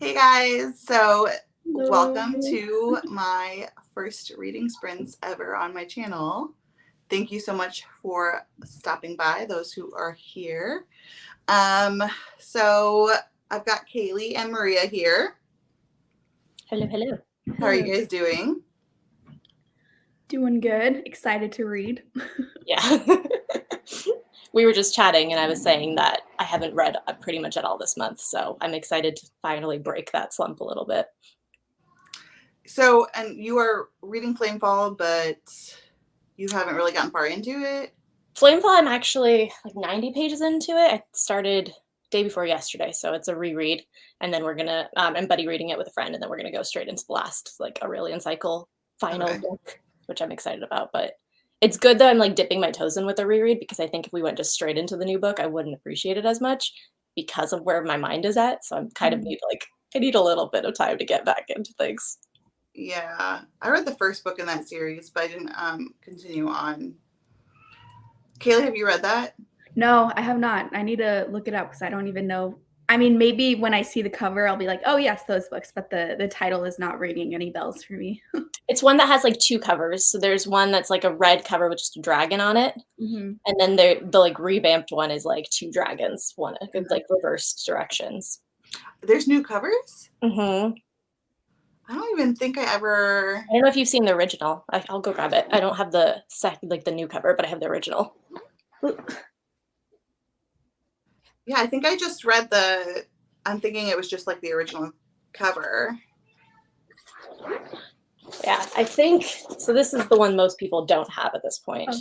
Hey guys, so welcome Hello. to my first reading sprints ever on my channel. Thank you so much for stopping by, those who are here. So I've got Kaylee and Maria here. Hello, hello. How are you guys doing? Doing good. Excited to read. Yeah. We were just chatting and I was saying that I haven't read pretty much at all this month, so I'm excited to finally break that slump a little bit. So, and you are reading Flamefall, but you haven't really gotten far into it? Flamefall, I'm actually like 90 pages into it. I started day before yesterday, so it's a reread, and then we're gonna I'm buddy reading it with a friend, and then we're gonna go straight into the last, like Aurelian Cycle final book, which I'm excited about. But it's good that I'm like dipping my toes in with a reread, because I think if we went just straight into the new book, I wouldn't appreciate it as much because of where my mind is at. So I'm kind of I need a little bit of time to get back into things. Yeah, I read the first book in that series, but I didn't continue on. Kaylee, have you read that? No, I have not. I need to look it up because I don't even know. I mean, maybe when I see the cover, I'll be like, oh, yes, those books. But the title is not ringing any bells for me. It's one that has like two covers. So there's one that's like a red cover with just a dragon on it. Mm-hmm. And then the like revamped one is like two dragons, one like reversed directions. There's new covers? Mm-hmm. I don't even think I ever... I don't know if you've seen the original. I'll go grab it. I don't have the the new cover, but I have the original. Yeah, I think I just read I'm thinking it was just like the original cover. Yeah, I think so. This is the one most people don't have at this point,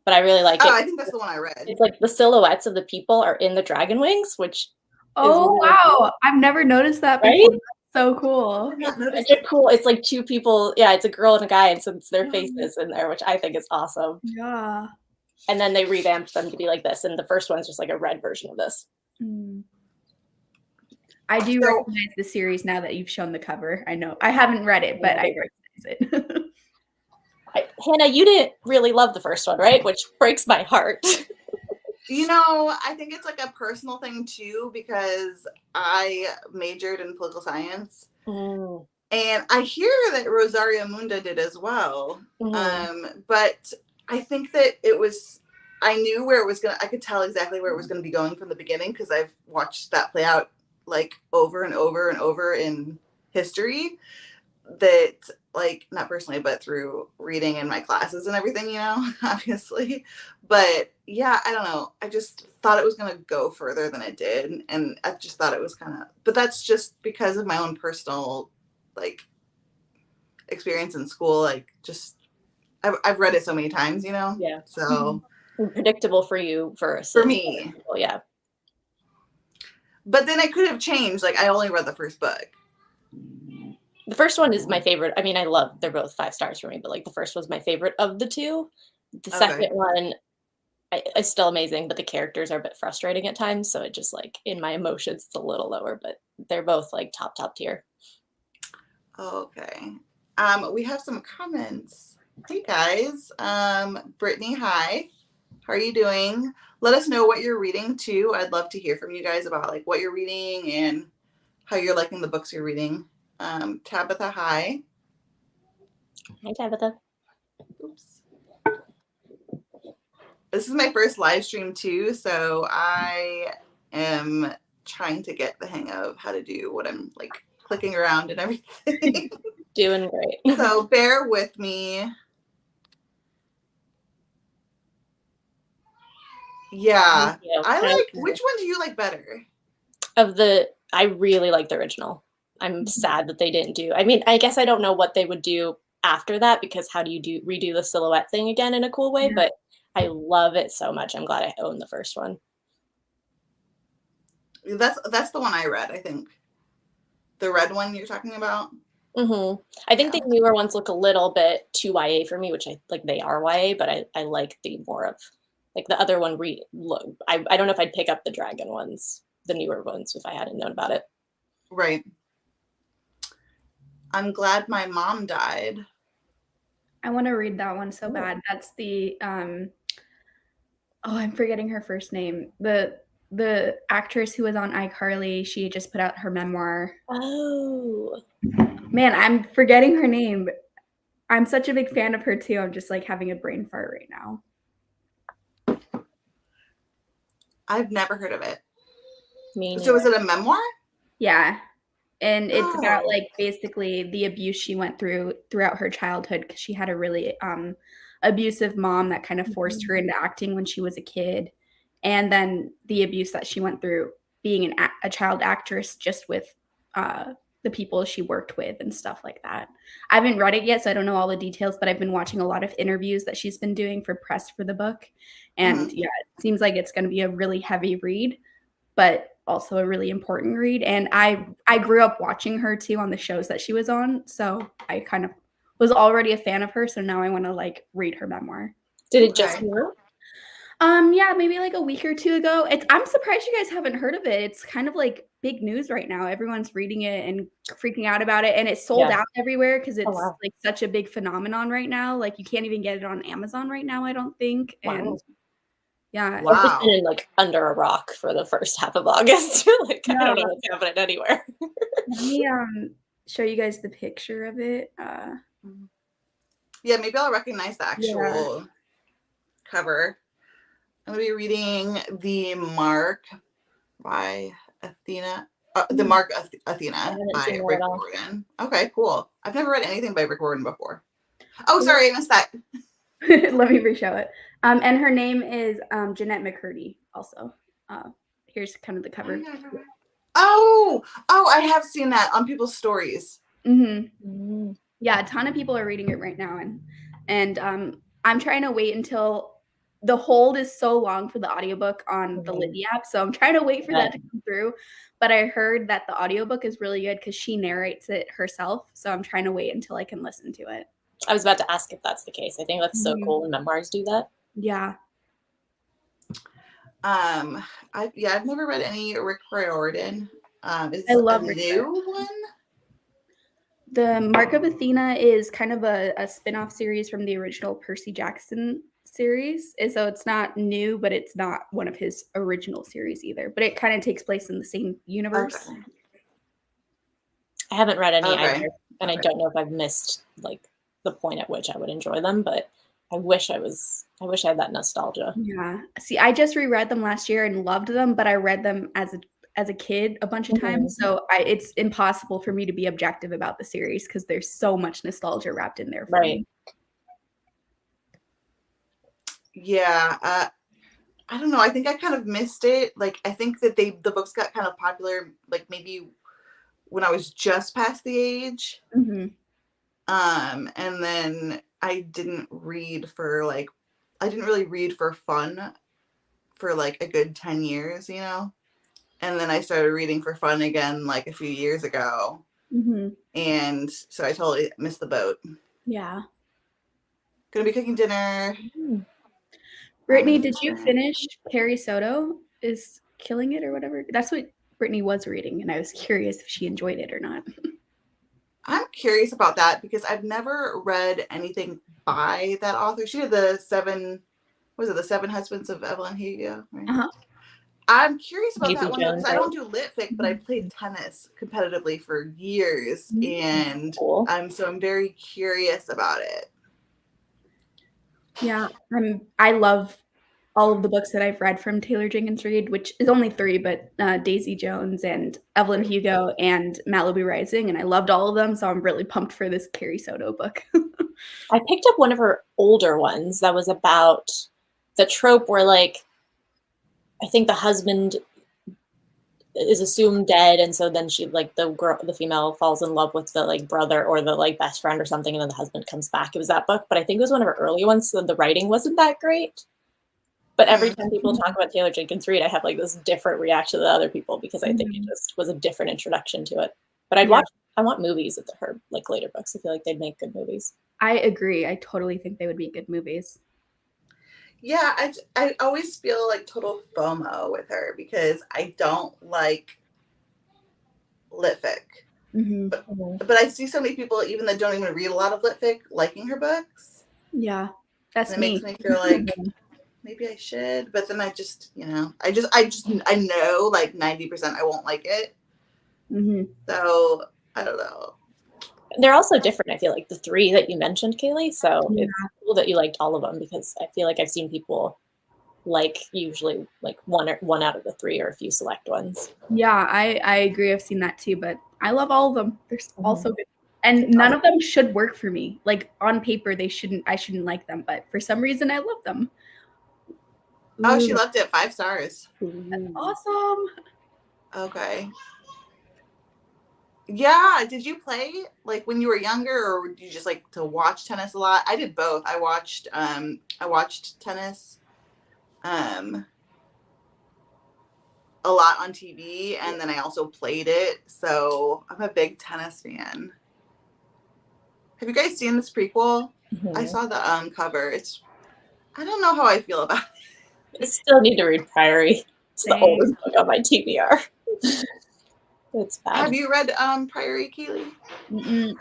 but I really like it. I think that's the one I read. It's like the silhouettes of the people are in the dragon wings, which oh wow, I've never noticed that before. Right? That's so cool. It's cool. It's like two people. Yeah, it's a girl and a guy, and so it's their faces in there, which I think is awesome. Yeah. And then they revamped them to be like this, and the first one's just like a red version of this. I do recognize the series now that you've shown the cover. I know I haven't read it, but I recognize it. Hannah, you didn't really love the first one, right? Which breaks my heart. You know, I think it's like a personal thing too, because I majored in political science. And I hear that Rosario Munda did as well. But I think that I knew where it was I could tell exactly where it was going to be going from the beginning, because I've watched that play out like over and over and over in history. That, like, not personally, but through reading in my classes and everything, you know, obviously. But yeah, I don't know. I just thought it was going to go further than it did. And I just thought it was but that's just because of my own personal, like, experience in school. Like, just, I've read it so many times, you know? Yeah. So. Predictable for you first. For me. Well, yeah. But then I could have changed. Like, I only read the first book. The first one is my favorite. I mean, they're both 5 stars for me, but like the first was my favorite of the two. The second one is still amazing, but the characters are a bit frustrating at times. So it just, like, in my emotions, it's a little lower, but they're both like top tier. Okay. We have some comments. Hey guys. Brittany, hi. How are you doing? Let us know what you're reading too. I'd love to hear from you guys about like what you're reading and how you're liking the books you're reading. Tabitha, hi. Hi, Tabitha. Oops. This is my first live stream too, so I am trying to get the hang of how to do what I'm like clicking around and everything. Doing great. So bear with me. Yeah. Which one do you like better? I really like the original. I'm sad that they didn't do. I mean, I guess I don't know what they would do after that, because how do you redo the silhouette thing again in a cool way? But I love it so much. I'm glad I own the first one. That's the one I read, I think. The red one you're talking about? I think the newer ones look a little bit too YA for me, which they are YA, but I like the more of like the other one. I don't know if I'd pick up the dragon ones, the newer ones, if I hadn't known about it. Right. I'm glad my mom died. I want to read that one so bad. That's the I'm forgetting her first name. The the actress who was on iCarly, she just put out her memoir. Oh. Man, I'm forgetting her name. I'm such a big fan of her too. I'm just like having a brain fart right now. I've never heard of it. Me neither. So is it a memoir? Yeah. And it's about like basically the abuse she went through throughout her childhood because she had a really abusive mom that kind of forced her into acting when she was a kid. And then the abuse that she went through being a child actress just with the people she worked with and stuff like that. I haven't read it yet, so I don't know all the details, but I've been watching a lot of interviews that she's been doing for press for the book. And yeah, it seems like it's going to be a really heavy read, but also a really important read. And I grew up watching her too on the shows that she was on. So I kind of was already a fan of her. So now I want to like read her memoir. Did it just come out? Yeah, maybe like a week or two ago. I'm surprised you guys haven't heard of it. It's kind of like big news right now. Everyone's reading it and freaking out about it, and it's sold out everywhere because it's like such a big phenomenon right now. Like you can't even get it on Amazon right now, I don't think. And yeah, I've just been in like under a rock for the first half of August. Like I don't know what's happening anywhere. Let me show you guys the picture of it. Yeah, maybe I'll recognize the actual cover. I'm going to be reading the Mark by Athena. The Mark Athena by Rick Riordan. Okay, cool. I've never read anything by Rick Riordan before. Oh, sorry, I missed that. Let me re-show it. And her name is Jeanette McCurdy also. Here's kind of the cover. Oh, I have seen that on people's stories. Yeah, a ton of people are reading it right now. And I'm trying to wait until the hold is so long for the audiobook on the Libby app. So I'm trying to wait for that to come through. But I heard that the audiobook is really good because she narrates it herself. So I'm trying to wait until I can listen to it. I was about to ask if that's the case. I think that's so cool when memoirs do that. Yeah. I've never read any Rick Riordan. Is I love a new one? The Mark of Athena is kind of a spin-off series from the original Percy Jackson series. And so it's not new, but it's not one of his original series either. But it kind of takes place in the same universe. Okay. I haven't read any either. And I don't know if I've missed like the point at which I would enjoy them, but I wish I had that nostalgia. Yeah. See, I just reread them last year and loved them, but I read them as a kid a bunch of times. So it's impossible for me to be objective about the series because there's so much nostalgia wrapped in there for me. Yeah. I don't know. I think I kind of missed it. Like, I think that the books got kind of popular, like maybe when I was just past the age. And then I didn't really read for fun for like a good 10 years, you know? And then I started reading for fun again like a few years ago. And so I totally missed the boat. Yeah. Gonna be cooking dinner. Brittany, did you finish Carrie Soto is Killing It or whatever? That's what Brittany was reading, and I was curious if she enjoyed it or not. I'm curious about that because I've never read anything by that author. She did the Seven Husbands of Evelyn Hugo, right? I'm curious about that one because I don't do lit fic, but I played tennis competitively for years, and I'm very curious about it. Yeah, I love all of the books that I've read from Taylor Jenkins Reid, which is only 3, but Daisy Jones and Evelyn Hugo and Malibu Rising, and I loved all of them, so I'm really pumped for this Carrie Soto book. I picked up one of her older ones that was about the trope where, like, I think the husband is assumed dead, and so then she, like, the female falls in love with the, like, brother or the, like, best friend or something, and then the husband comes back. It was that book, but I think it was one of her early ones, so the writing wasn't that great. But every time people talk about Taylor Jenkins Reid, I have like this different reaction than other people because I think it just was a different introduction to it. But I want movies of her like later books. I feel like they'd make good movies. I agree. I totally think they would be good movies. Yeah, I always feel like total FOMO with her because I don't like lit fic. But I see so many people, even that don't even read a lot of lit fic, liking her books. Yeah, that's me. It makes me feel like maybe I should, but then I just, I know like 90% I won't like it. Mm-hmm. So I don't know. They're also different. I feel like the 3 that you mentioned, Kaylee. So it's cool that you liked all of them, because I feel like I've seen people like usually like one out of the 3 or a few select ones. Yeah, I agree. I've seen that too, but I love all of them. They're all so good. And none of them should work for me. Like on paper, I shouldn't like them, but for some reason I love them. Oh, she loved it. 5 stars. That's awesome. Okay. Yeah. Did you play like when you were younger, or did you just like to watch tennis a lot? I did both. I watched tennis a lot on TV, and then I also played it. So I'm a big tennis fan. Have you guys seen this prequel? Mm-hmm. I saw the cover. I don't know how I feel about it. I still need to read Priory. It's the oldest book on my TBR. It's bad. Have you read Priory, Keely?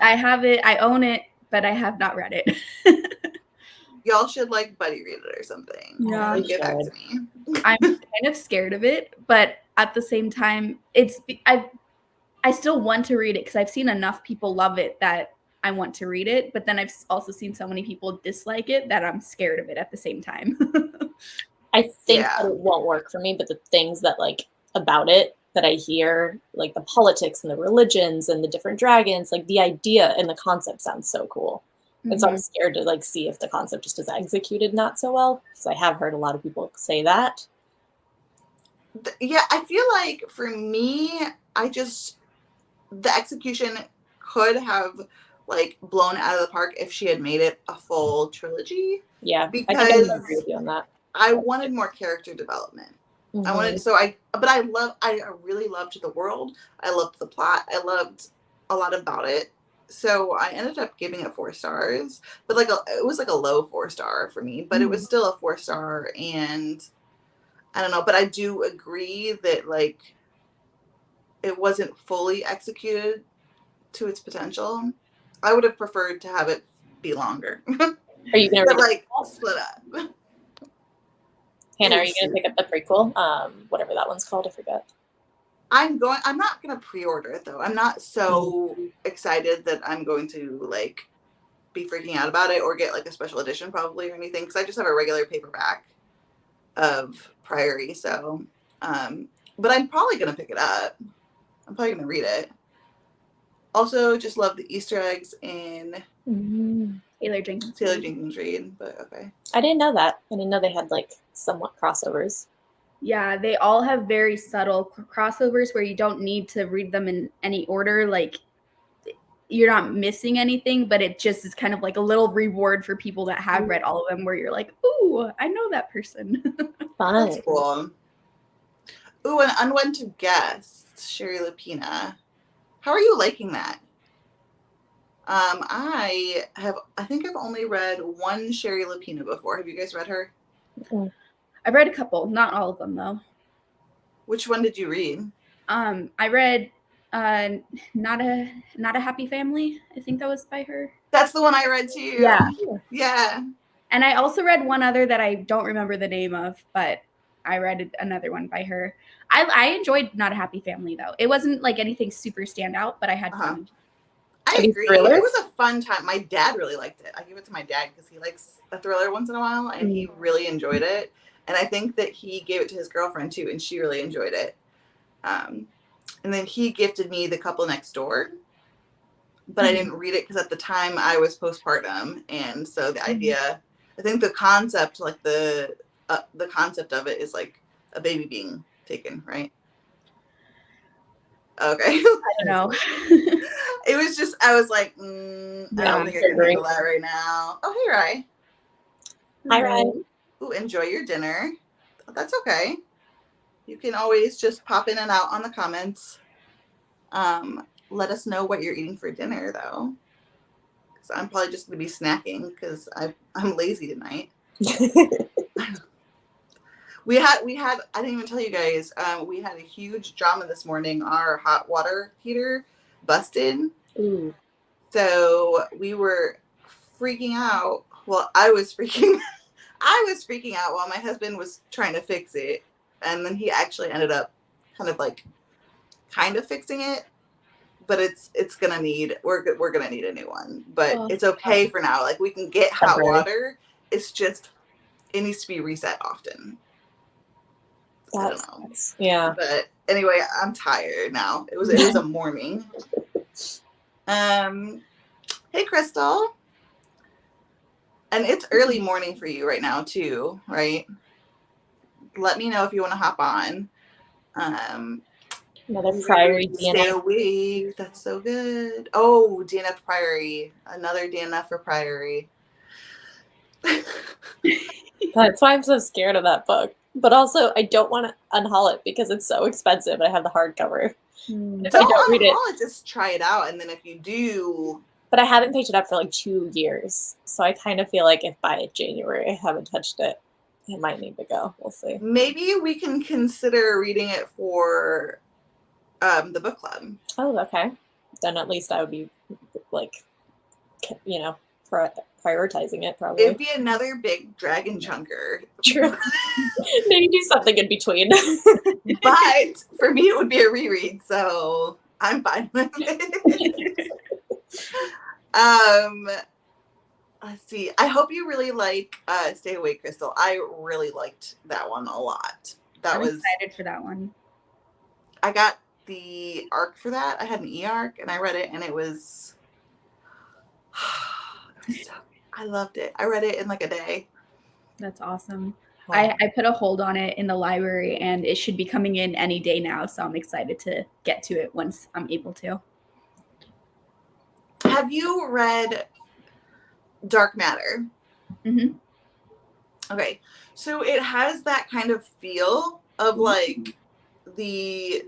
I have it. I own it, but I have not read it. Y'all should like buddy read it or something. Yeah, get back to me. I'm kind of scared of it, but at the same time, I still want to read it because I've seen enough people love it that I want to read it. But then I've also seen so many people dislike it that I'm scared of it at the same time. I think that it won't work for me, but the things that like about it that I hear, like the politics and the religions and the different dragons, like the idea and the concept sounds so cool. And so I'm scared to like see if the concept just is executed not so well, because I have heard a lot of people say that. Yeah, I feel like for me, the execution could have like blown out of the park if she had made it a full trilogy. Yeah, because I think I agree with you on that. I wanted more character development. Mm-hmm. I really loved the world. I loved the plot. I loved a lot about it. So I ended up giving it 4 stars, but it was like a low 4-star for me, but it was still a 4-star. And I don't know, but I do agree that like it wasn't fully executed to its potential. I would have preferred to have it be longer. Are you gonna split up? Hannah, are you gonna pick up the prequel? Whatever that one's called, I forget. I'm not gonna pre-order it though. I'm not so excited that I'm going to like be freaking out about it or get like a special edition probably or anything, because I just have a regular paperback of Priory. So but I'm probably gonna pick it up. I'm probably gonna read it. Also just love the Easter eggs in Taylor Jenkins Reid, but okay. I didn't know that. I didn't know they had like somewhat crossovers. Yeah, they all have very subtle crossovers where you don't need to read them in any order. Like, you're not missing anything, but it just is kind of like a little reward for people that have read all of them, where you're like, ooh, I know that person. Fun. That's cool. Ooh, an unwanted guest, Sherry Lapina. How are you liking that? I think I've only read one Sherry Lapina before. Have you guys read her? Mm-hmm. I've read a couple, not all of them though. Which one did you read? I read Not a Happy Family. I think that was by her. That's the one I read too. Yeah. And I also read one other that I don't remember the name of, but I read another one by her. I enjoyed Not a Happy Family though. It wasn't like anything super standout, but I had fun. I agree. Thriller? It was a fun time. My dad really liked it. I give it to my dad because he likes a thriller once in a while, and he really enjoyed it. And I think that he gave it to his girlfriend too, and she really enjoyed it. And then he gifted me The Couple Next Door, but I didn't read it because at the time I was postpartum, and so the idea, I think the concept, like the concept of it is like a baby being taken, right? Okay. I don't know. It was just, I was like, I don't think I can handle that right now. Oh, hey, Rye. Hi, Rye. Ooh, enjoy your dinner. That's okay. You can always just pop in and out on the comments. Let us know what you're eating for dinner, though. Because I'm probably just going to be snacking because I'm lazy tonight. We had, I didn't even tell you guys, we had a huge drama this morning. Our hot water heater busted. Ooh. So we were freaking out. Well, I was freaking I was freaking out while my husband was trying to fix it, and then he actually ended up kind of fixing it. But it's gonna need we're gonna need a new one. But it's okay for now. Like we can get hot water. It's just it needs to be reset often. I don't know. Yeah. But anyway, I'm tired now. It was a morning. Hey Crystal. And it's early morning for you right now too, right? Let me know if you want to hop on. Another Priory DNF. Stay awake. That's so good. Oh, DNF Priory. Another DNF for Priory. That's why I'm so scared of that book. But also, I don't want to unhaul it because it's so expensive. I have the hardcover. If I don't read it, just try it out, and then if you do. But I haven't picked it up for like 2 years, so I kind of feel like if by January I haven't touched it, it might need to go. We'll see. Maybe we can consider reading it for the book club. Oh, okay. Then at least I would be like, prioritizing it probably. It'd be another big dragon chunker. True. Maybe do something in between. But for me, it would be a reread, so I'm fine with it. Let's see. I hope you really like Stay Awake, Crystal. I really liked that one a lot. I'm excited for that one. I got the arc for that. I had an e-arc and I read it, and it was I loved it. I read it in like a day. That's awesome. I put a hold on it in the library, and it should be coming in any day now, so I'm excited to get to it once I'm able to. Have you read Dark Matter? Mm-hmm. Okay, so it has that kind of feel of like the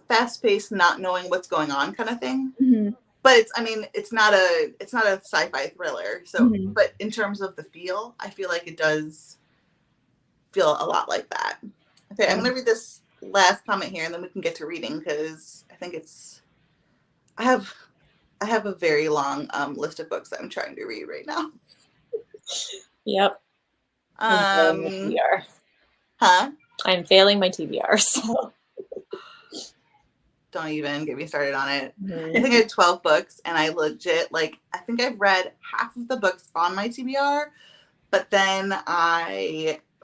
fast-paced, not knowing what's going on kind of thing. Mm-hmm. But it's not a sci-fi thriller. So, but in terms of the feel, I feel like it does feel a lot like that. Okay, I'm gonna read this last comment here, and then we can get to reading because I think I have a very long list of books that I'm trying to read right now. Yep. I'm failing my TBR, so don't even get me started on it. I think I had 12 books, and I legit I think I've read half of the books on my TBR, but then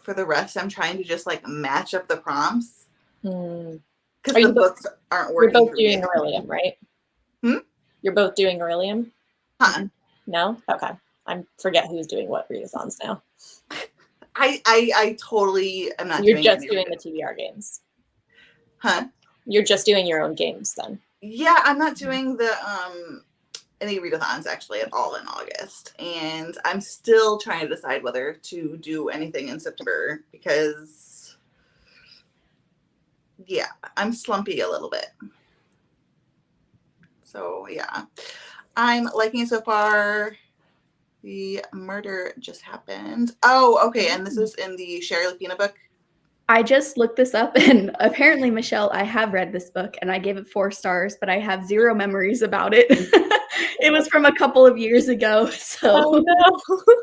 for the rest, I'm trying to just match up the prompts because the books aren't working. You're both doing Aurelium, right? You're both doing Aurelium? Huh? No? Okay. I forget who's doing what readathons now. I totally am not. You're just doing the TBR games. Huh? You're just doing your own games then. Yeah, I'm not doing the any readathons actually at all in August, and I'm still trying to decide whether to do anything in September because I'm slumpy a little bit. So yeah, I'm liking it so far. The murder just happened. Oh, okay, and this is in the Sherry Lapina book. I just looked this up, and apparently, Michelle, I have read this book, and I gave it 4 stars, but I have 0 memories about it. It was from a couple of years ago, so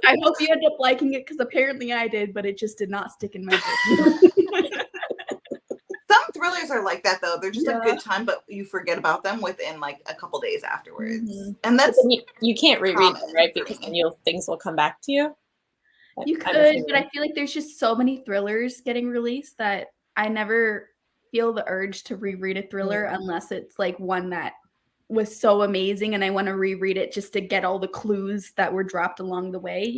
I hope you end up liking it, because apparently I did, but it just did not stick in my brain. Some thrillers are like that, though. They're just a good time, but you forget about them within a couple days afterwards. And that's you can't reread them, right? Because then things will come back to you. You could, but I feel like there's just so many thrillers getting released that I never feel the urge to reread a thriller unless it's one that was so amazing and I want to reread it just to get all the clues that were dropped along the way,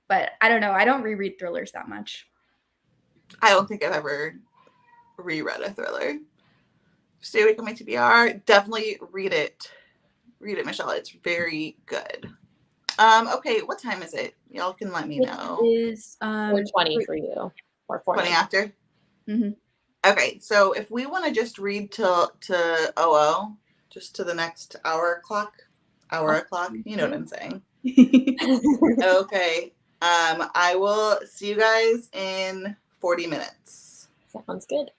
But I don't know. I don't reread thrillers that much. I don't think I've ever reread a thriller. Stay Awake on my TBR. Definitely read it. Read it, Michelle. It's very good. Okay, what time is it? Y'all can let me know. It is 4:20 for you. Or 20 after? Mm-hmm. Okay, so if we want to just read to OO, just to the next hour o'clock, you know what I'm saying. Okay. I will see you guys in 40 minutes. Sounds good.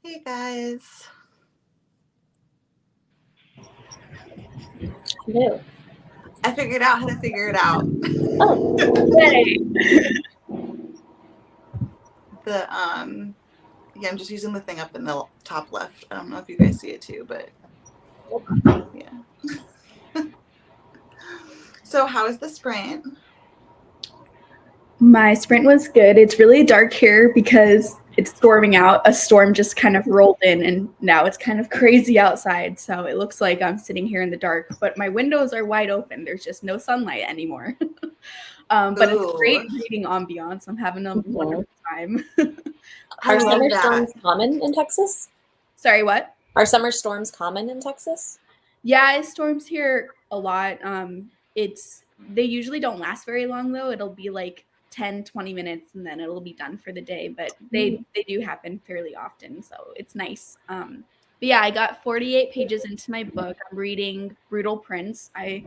Hey guys. Hello. I figured out how to figure it out. Oh, Yay. Yeah, I'm just using the thing up in the top left. I don't know if you guys see it too, but yeah. So how is the sprint? My sprint was good. It's really dark here because it's storming out. A storm just kind of rolled in and now it's kind of crazy outside. So it looks like I'm sitting here in the dark, but my windows are wide open. There's just no sunlight anymore. But it's a great reading ambiance. I'm having a wonderful time. Are summer storms common in Texas? Sorry, what? Are summer storms common in Texas? Yeah, it storms here a lot. They usually don't last very long though. It'll be like 10, 20 minutes and then it'll be done for the day, but they do happen fairly often, so it's nice. But yeah, I got 48 pages into my book. I'm reading Brutal Prince. I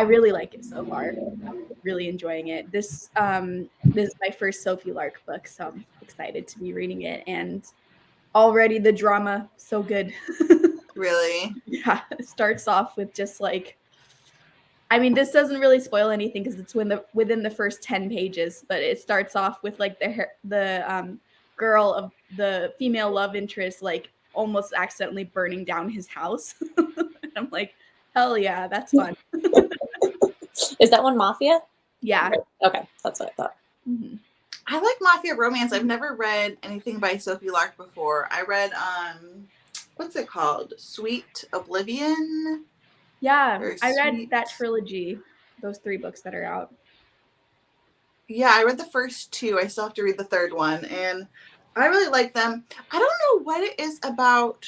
really like it so far. I'm really enjoying it. This is my first Sophie Lark book, so I'm excited to be reading it, and already the drama so good. Really? Yeah, it starts off with just like, I mean, this doesn't really spoil anything because it's within the first 10 pages, but it starts off with like the girl of the female love interest like almost accidentally burning down his house. And I'm like, hell yeah, that's fun. Is that one Mafia? Yeah. Okay, that's what I thought. Mm-hmm. I like Mafia romance. I've never read anything by Sophie Lark before. I read what's it called? Sweet Oblivion? Yeah, I read that trilogy, those 3 books that are out. Yeah, I read the first 2. I still have to read the third one, and I really like them. I don't know what it is about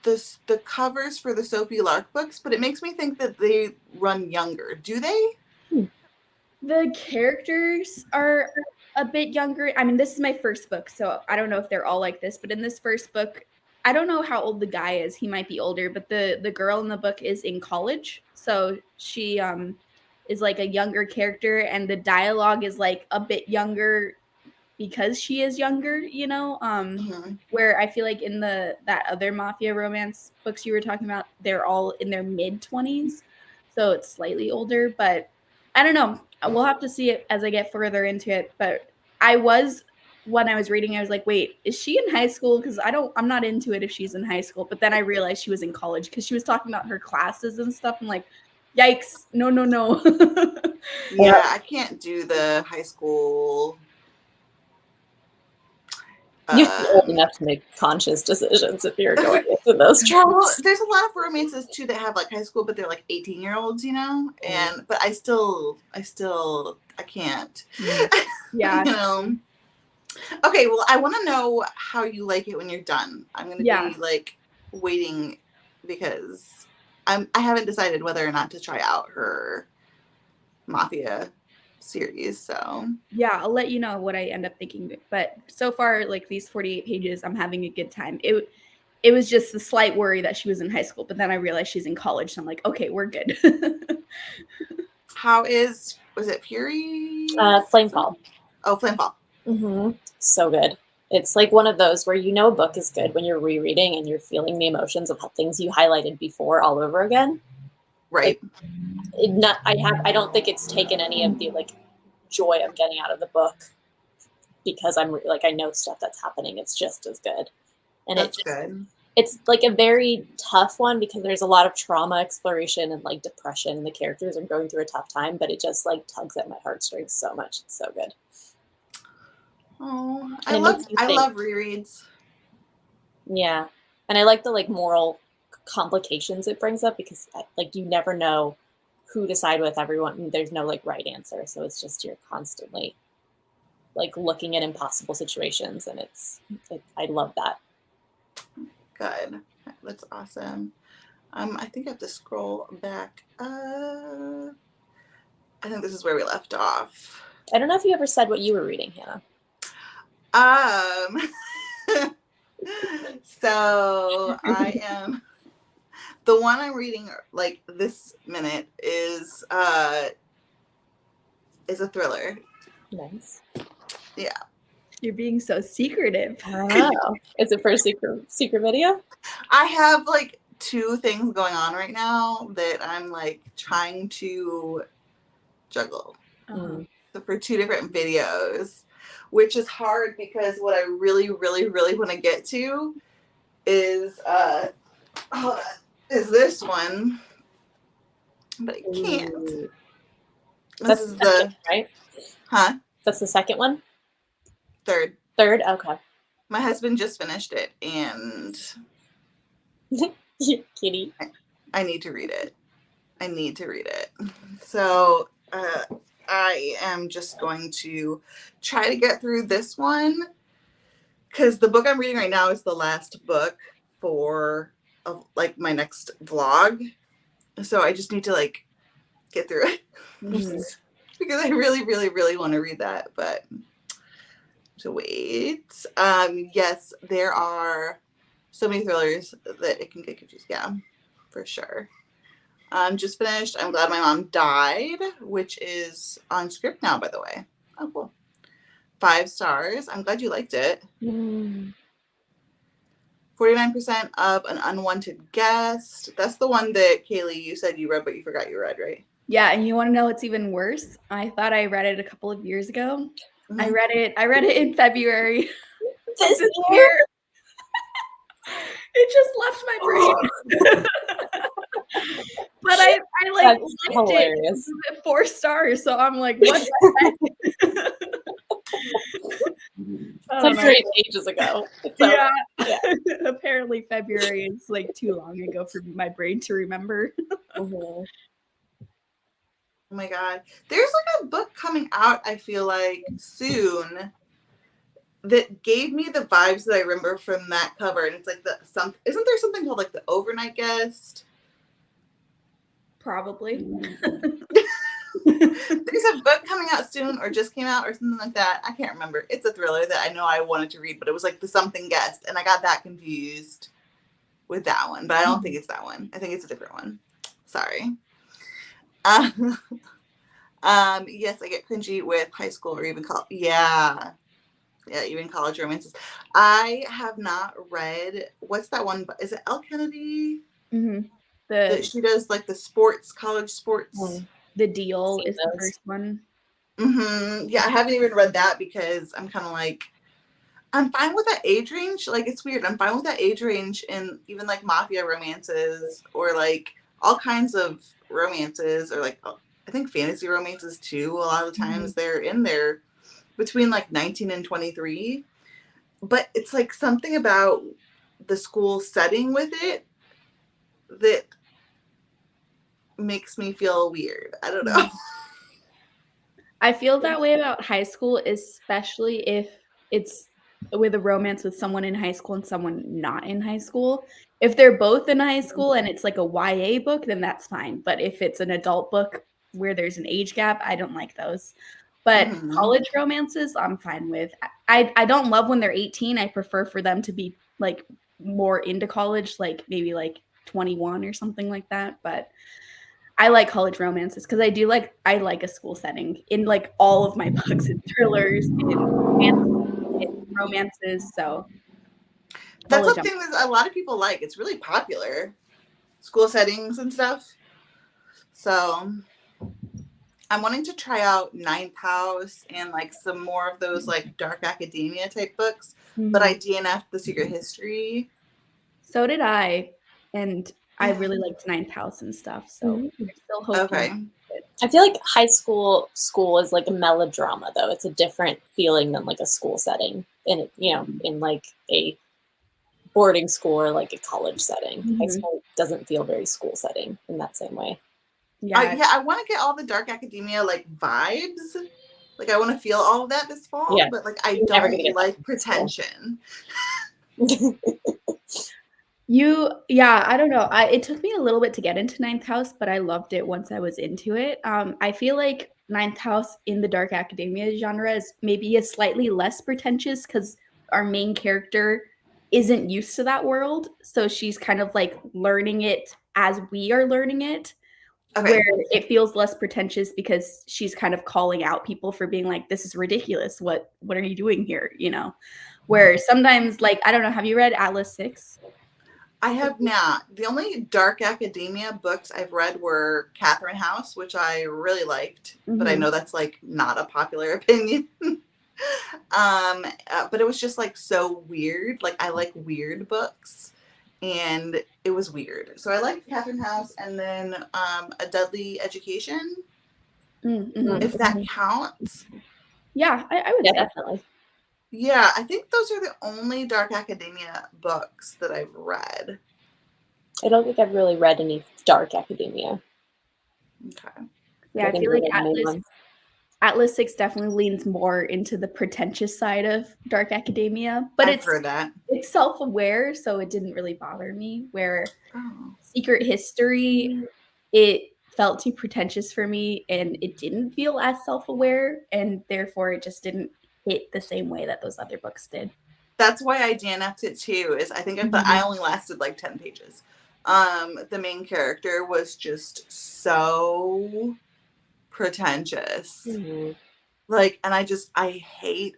the covers for the Sophie Lark books, but it makes me think that they run younger. Do they? The characters are a bit younger. I mean, this is my first book, so I don't know if they're all like this, but in this first book, I don't know how old the guy is. He might be older, but the girl in the book is in college. So she is like a younger character, and the dialogue is like a bit younger because she is younger, you know? Where I feel like in that other mafia romance books you were talking about, they're all in their mid-20s. So it's slightly older, but I don't know. We'll have to see it as I get further into it. But when I was reading, I was like, wait, is she in high school? Because I'm not into it if she's in high school. But then I realized she was in college because she was talking about her classes and stuff. I'm like, yikes, no. Yeah, I can't do the high school. You have to be old enough to make conscious decisions if you're going into those tropes. Well, there's a lot of romances too that have like high school, but they're like 18-year-olds, you know. But I can't. Yeah. You know. Okay, well, I want to know how you like it when you're done. I'm gonna be like waiting because I haven't decided whether or not to try out her Mafia series. So yeah, I'll let you know what I end up thinking. But so far, like these 48 pages, I'm having a good time. It was just a slight worry that she was in high school, but then I realized she's in college. So I'm like, okay, we're good. was it Fury? Flamefall. Oh, Flamefall. Mm-hmm. So good. It's like one of those where you know a book is good when you're rereading and you're feeling the emotions of things you highlighted before all over again. Right. I don't think it's taken any of the like joy I'm getting out of the book because I know stuff that's happening. It's just as good. And that's good. It's like a very tough one because there's a lot of trauma exploration and like depression and the characters are going through a tough time, but it just like tugs at my heartstrings so much. It's so good. Oh, I love rereads. Yeah. And I like the like moral complications it brings up because like you never know who to side with everyone. There's no like right answer. So it's just you're constantly like looking at impossible situations and I love that. Good. That's awesome. I think I have to scroll back. I think this is where we left off. I don't know if you ever said what you were reading, Hannah. So I am the one I'm reading like this minute is a thriller. Nice. Yeah. You're being so secretive. Oh, is it for a secret video? I have like 2 things going on right now that I'm like trying to juggle. Uh-huh. So for 2 different videos, which is hard because what I really, really, really want to get to is is this one, but I can't. Ooh. This That's is the second, right? Huh? That's the second one? Third. Third? Okay. My husband just finished it, and Kitty. I need to read it. So I am just going to try to get through this one because the book I'm reading right now is the last book for like my next vlog. So I just need to like get through it because I really, really, really want to read that. But to wait. Yes, there are so many thrillers that it can get confused. Yeah, for sure. Just finished I'm Glad My Mom Died, which is on Script now, by the way. Oh, cool. 5 stars. I'm glad you liked it. 49% of An Unwanted Guest. That's the one that Kaylee, you said you read, but you forgot you read, right? Yeah, and you want to know what's even worse? I thought I read it a couple of years ago. I read it in February This year. It just left my brain. But I like That's liked hilarious. it 4 stars, so I'm like, what the heck? It's like 3 ages ago. So, yeah. Apparently February is like too long ago for my brain to remember. Oh my god. There's like a book coming out, I feel like, soon that gave me the vibes that I remember from that cover. And it's like isn't there something called like The Overnight Guest? Probably. There's a book coming out soon or just came out or something like that. I can't remember. It's a thriller that I know I wanted to read, but it was like The Something Guest, and I got that confused with that one. But I don't think it's that one. I think it's a different one. Sorry. Yes, I get cringy with high school or even college. Yeah, even college romances. I have not read, what's that one? Is it Elle Kennedy? That she does like the college sports. The Deal is the first one. Yeah, I haven't even read that because I'm kind of like, I'm fine with that age range. Like, it's weird. I'm fine with that age range in even like mafia romances or like all kinds of romances or like I think fantasy romances too. A lot of the times they're in there between like 19 and 23. But it's like something about the school setting with it that makes me feel weird. I don't know. I feel that way about high school, especially if it's with a romance with someone in high school and someone not in high school. If they're both in high school and it's like a YA book, then that's fine. But if it's an adult book where there's an age gap, I don't like those. But college romances, I'm fine with. I don't love when they're 18. I prefer for them to be like more into college, like maybe like 21 or something like that. But I like college romances because I like a school setting in like all of my books and thrillers and romances. So that's something that a lot of people like. It's really popular, school settings and stuff. So I'm wanting to try out Ninth House and like some more of those like dark academia type books. But I DNF'd The Secret History. So did I, and I really liked Ninth House and stuff. So there's still hope. Okay. I feel like high school is like a melodrama, though. It's a different feeling than like a school setting, in in like a boarding school or like a college setting. High school doesn't feel very school setting in that same way. Yeah, I want to get all the dark academia like vibes. Like I want to feel all of that this fall, but like I don't like pretension. I don't know. It took me a little bit to get into Ninth House, but I loved it once I was into it. I feel like Ninth House in the dark academia genre is maybe a slightly less pretentious because our main character isn't used to that world. So she's kind of like learning it as we are learning it. Okay. where it feels less pretentious because she's kind of calling out people for being like, this is ridiculous. What are you doing here? You know, where sometimes, like, I don't know, have you read Atlas 6? I have not. The only dark academia books I've read were Catherine House, which I really liked, but I know that's like not a popular opinion. But it was just like so weird. Like I like weird books, and it was weird. So I liked Catherine House, and then A Deadly Education, if that counts. Yeah, I would Yeah, say. definitely. Yeah, I think those are the only dark academia books that I've read. I don't think I've really read any dark academia. Okay. Yeah, I feel like Atlas 6 definitely leans more into the pretentious side of dark academia, but I've heard that. It's self-aware, so it didn't really bother me. Where Secret History, it felt too pretentious for me, and it didn't feel as self-aware, and therefore it just didn't hit the same way that those other books did. That's why I DNF'd it too. Is I think I thought I only lasted like 10 pages. The main character was just so pretentious. Like, and I hate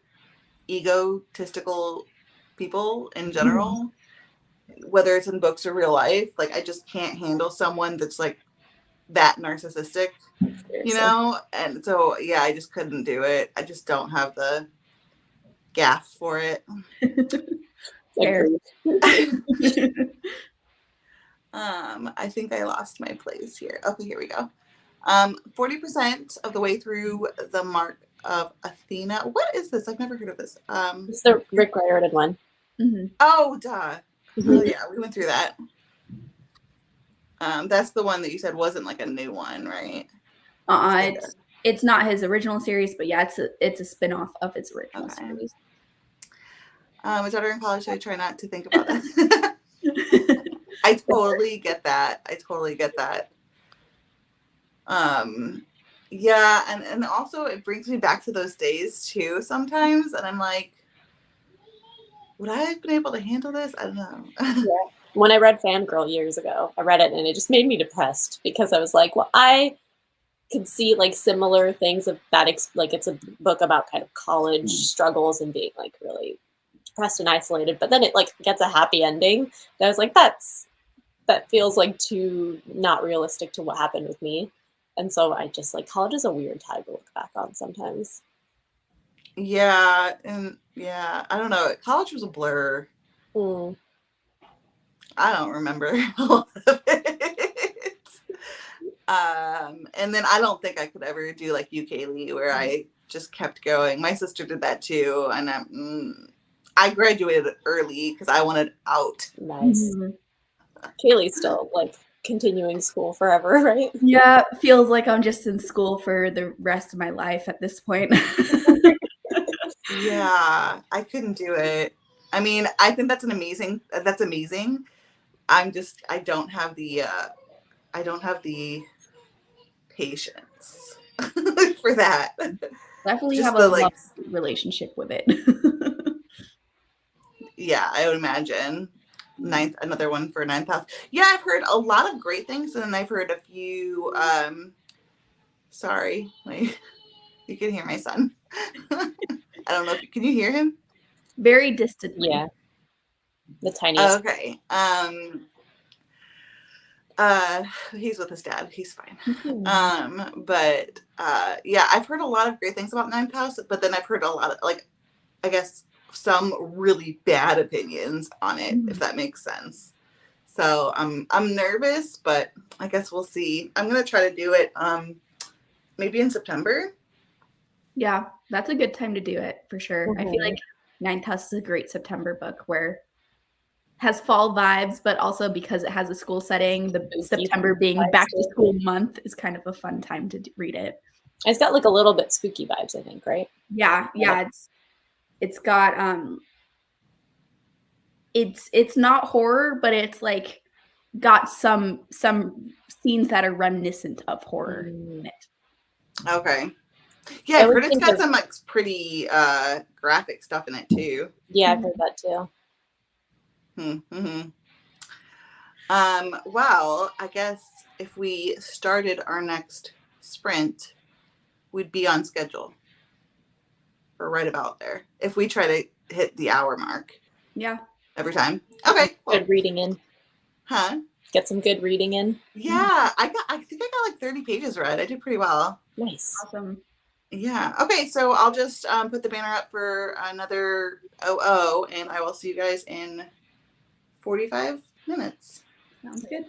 egotistical people in general, whether it's in books or real life. Like, I just can't handle someone that's like that narcissistic, you know? And so, yeah, I just couldn't do it. I just don't have the gaff for it. I think I lost my place here. Okay, here we go. 40% of the way through the Mark of Athena. What is this? I've never heard of this. It's the Rick Riordan one. Oh, duh. Oh, yeah, we went through that. That's the one that you said wasn't like a new one, right? It's not his original series, but yeah, it's a spin-off of his original series. My daughter in college, so I try not to think about that. I totally get that. Yeah, and also it brings me back to those days too sometimes, and I'm like, would I have been able to handle this? I don't know. Yeah. When I read Fangirl years ago, I read it and it just made me depressed because I was like, well, I could see like similar things of that. Like it's a book about kind of college struggles and being like really depressed and isolated, but then it like gets a happy ending. And I was like, that feels like too not realistic to what happened with me. And so I just like, college is a weird time to look back on sometimes. Yeah, and yeah, I don't know. College was a blur. I don't remember a lot of it. And then I don't think I could ever do like UK where I just kept going. My sister did that too, and I graduated early because I wanted out. Nice. Kaylee's still like continuing school forever, right? Yeah, feels like I'm just in school for the rest of my life at this point. Yeah, I couldn't do it. I mean, I think that's amazing. I don't have the patience for that. Definitely just have a love relationship with it. Yeah, I would imagine. Another one for Ninth House. Yeah, I've heard a lot of great things, and then I've heard a few. Sorry, you can hear my son. I don't know. Can you hear him? Very distant. Yeah. The tiniest. Okay. He's with his dad. He's fine. But yeah, I've heard a lot of great things about Ninth House, but then I've heard a lot of I guess some really bad opinions on it, if that makes sense. So I'm nervous, but I guess we'll see. I'm gonna try to do it maybe in September. Yeah, that's a good time to do it for sure. I feel like Ninth House is a great September book where has fall vibes, but also because it has a school setting, the September being back to school month is kind of a fun time to read it. It's got like a little bit spooky vibes, I think, right? Yeah. It's got it's not horror, but it's like got some scenes that are reminiscent of horror in it. Okay. Yeah, I've heard it's got some like pretty graphic stuff in it too. Yeah, I've heard that too. Well, I guess if we started our next sprint, we'd be on schedule. Or right about there. If we try to hit the hour mark. Yeah. Every time. Okay. Good reading in. Huh? Get some good reading in. Yeah, I think I got like 30 pages read. I did pretty well. Nice. Awesome. Yeah. Okay, so I'll just put the banner up for another OO, and I will see you guys in 45 minutes. Sounds good.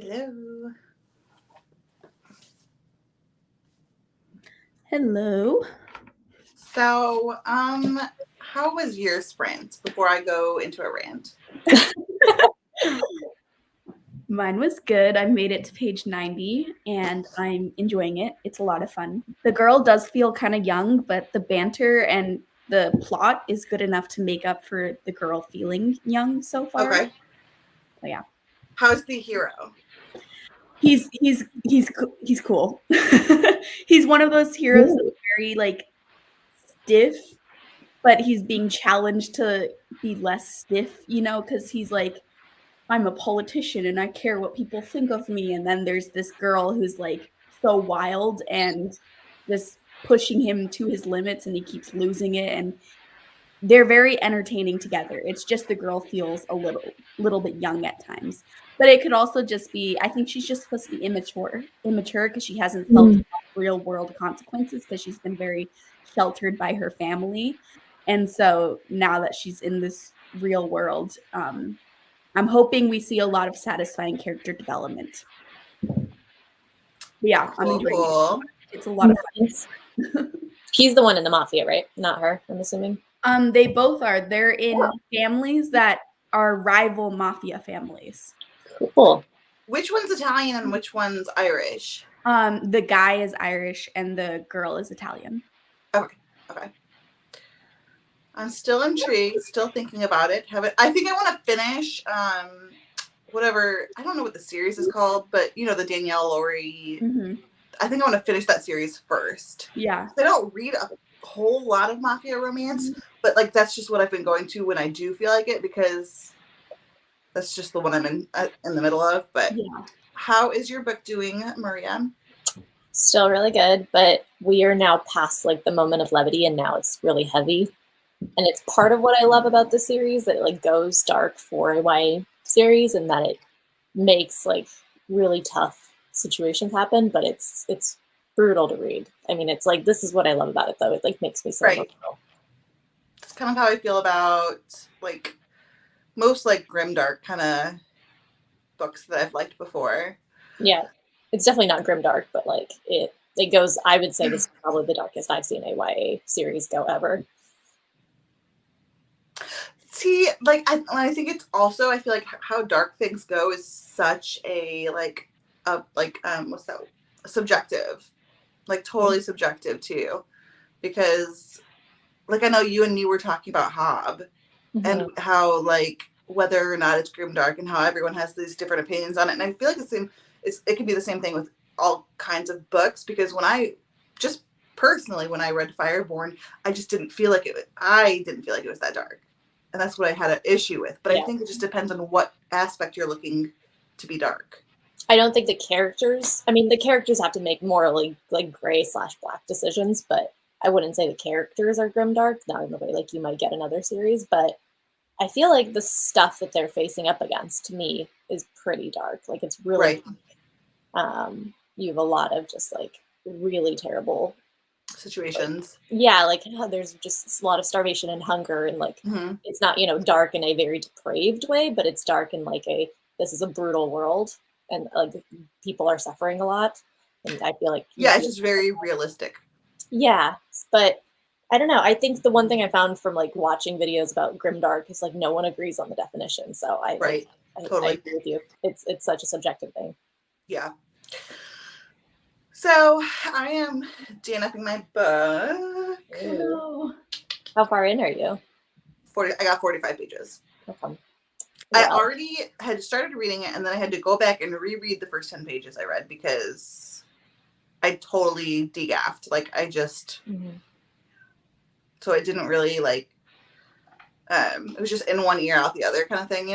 Hello. Hello. So, how was your sprint before I go into a rant? Mine was good. I made it to page 90 and I'm enjoying it. It's a lot of fun. The girl does feel kind of young, but the banter and the plot is good enough to make up for the girl feeling young so far. Okay. So, yeah. How's the hero? He's cool. He's one of those heroes that's very like stiff, but he's being challenged to be less stiff, you know, because he's like, I'm a politician and I care what people think of me. And then there's this girl who's like so wild and just pushing him to his limits and he keeps losing it. And they're very entertaining together. It's just the girl feels a little bit young at times. But it could also just be, I think she's just supposed to be immature because she hasn't felt real world consequences because she's been very sheltered by her family. And so now that she's in this real world, I'm hoping we see a lot of satisfying character development. But yeah, I'm enjoying it. It's a lot of fun. He's the one in the mafia, right? Not her, I'm assuming. They both are. They're in families that are rival mafia families. Cool. Which one's Italian and which one's Irish? The guy is Irish and the girl is Italian. Okay. I'm still intrigued, still thinking about it. I think I want to finish whatever, I don't know what the series is called, but you know, the Danielle Laurie. Mm-hmm. I think I want to finish that series first. Yeah. I don't read a whole lot of mafia romance, but like that's just what I've been going to when I do feel like it, because that's just the one I'm in the middle of. But yeah. How is your book doing, Maria? Still really good, but we are now past like the moment of levity and now it's really heavy. And it's part of what I love about the series, that it like goes dark for a YA series and that it makes like really tough situations happen, but it's brutal to read. I mean, it's like, this is what I love about it though. It like makes me so emotional. It's kind of how I feel about like most like grimdark kind of books that I've liked before. Yeah, it's definitely not grimdark, but like it goes, I would say this is probably the darkest I've seen a YA series go ever. See, like I think it's also, I feel like how dark things go is such a what's that, subjective, like totally subjective too, because like I know you and me were talking about Hob and how like whether or not it's grimdark and how everyone has these different opinions on it, and I feel like it could be the same thing with all kinds of books, because when I read Fireborn, I didn't feel like it was that dark. And that's what I had an issue with. But I think it just depends on what aspect you're looking to be dark. I don't think the characters have to make morally like gray/black decisions, but I wouldn't say the characters are grimdark, not in the way like you might get in other series. But I feel like the stuff that they're facing up against, to me, is pretty dark. Like it's really, you have a lot of just like really terrible situations. Like there's just a lot of starvation and hunger, and like it's not, dark in a very depraved way, but it's dark in like this is a brutal world and like people are suffering a lot, and I feel like it's just very realistic. Yeah, but I don't know. I think the one thing I found from like watching videos about grimdark is like no one agrees on the definition. So I totally agree with you. It's such a subjective thing. Yeah. So I am DNFing my book. Ooh. How far in are you? 40. I got 45 pages. Okay. I already had started reading it, and then I had to go back and reread the first 10 pages I read because I totally de-gaffed. Like I just, so I didn't really like, it was just in one ear out the other kind of thing,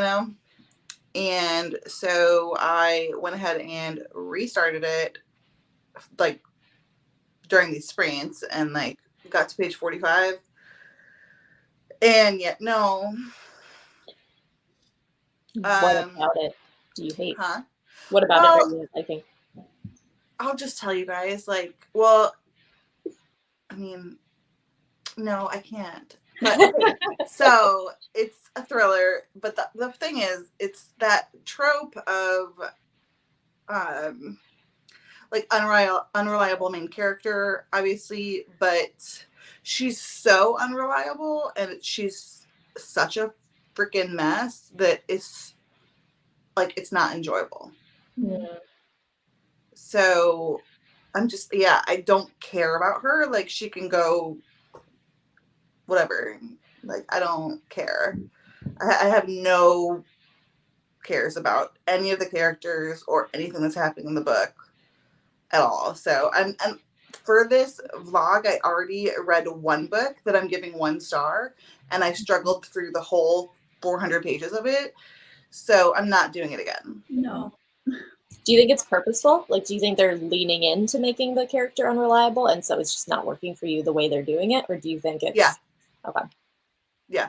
And so I went ahead and restarted it like during these sprints and like got to page 45. And yet, no. What about it do you hate? Huh? What about it are you liking? I'll just tell you guys, like, well, I mean, no, I can't. But, okay. So it's a thriller, but the thing is, it's that trope of like unreliable main character, obviously, but she's so unreliable and she's such a freaking mess that it's like it's not enjoyable. Yeah. So I'm just I don't care about her. Like she can go whatever. Like I don't care. I have no cares about any of the characters or anything that's happening in the book at all. So I'm for this vlog, I already read one book that I'm giving 1 star, and I struggled through the whole 400 pages of it. So I'm not doing it again. No. Do you think it's purposeful? Like, do you think they're leaning into making the character unreliable, and so it's just not working for you the way they're doing it, or do you think it's okay? Yeah.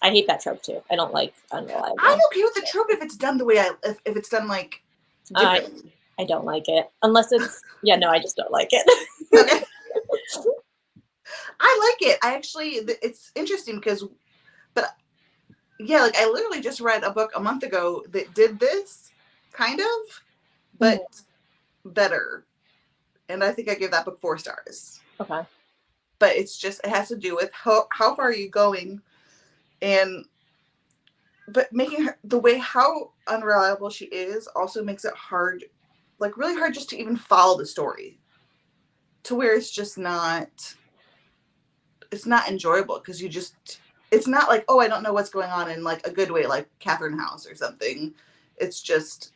I hate that trope too. I don't like unreliable. I'm okay with the trope if it's done the way if it's done like differently. I don't like it unless it's I just don't like it. Okay. I like it. I actually, it's interesting because, but yeah, like I literally just read a book a month ago that did this kind of, but better. And I think I gave that book 4 stars. Okay. But it's just, it has to do with how far are you going, but making her, the way how unreliable she is also makes it hard, like really hard just to even follow the story, to where it's just not, it's not enjoyable because you just, it's not like, oh, I don't know what's going on in like a good way, like Catherine House or something. It's just,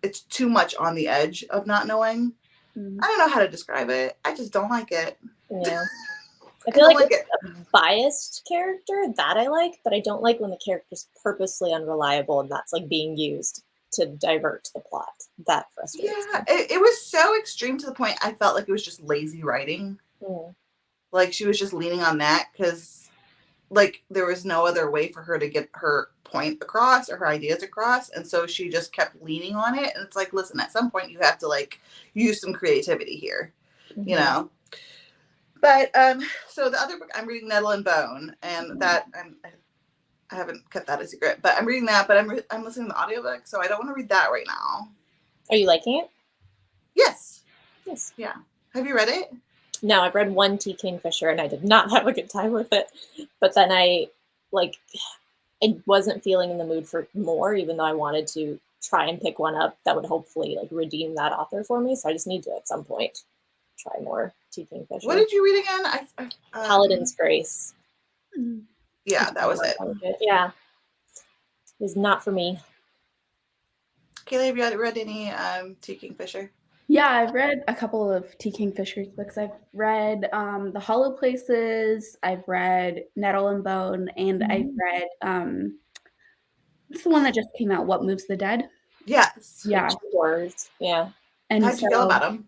it's too much on the edge of not knowing. I don't know how to describe it. I just don't like it. Yeah. I feel like it's a biased character that I like, but I don't like when the character's purposely unreliable and that's like being used to divert the plot. That frustrates me. It was so extreme to the point I felt like it was just lazy writing. Like she was just leaning on that because like there was no other way for her to get her point across or her ideas across, and so she just kept leaning on it. And it's like, listen, at some point you have to like use some creativity here, you know. But so the other book I'm reading, Nettle and Bone, and that I haven't kept that a secret, but I'm reading that, but I'm listening to the audiobook, so I don't want to read that right now. Are you liking it? Yes. Yeah. Have you read it? No, I've read one T. Kingfisher and I did not have a good time with it. But then I wasn't feeling in the mood for more, even though I wanted to try and pick one up that would hopefully like redeem that author for me. So I just need to at some point try more T. Kingfisher. What did you read again? Paladin's Grace. Yeah, that was it. Yeah. It was not for me. Kayla, have you read any T. Kingfisher? Yeah, I've read a couple of T. Kingfisher's books. I've read The Hollow Places, I've read Nettle and Bone, and I've read what's the one that just came out, What Moves the Dead? Yes. Yeah. Words. Yeah. And how'd you feel about them?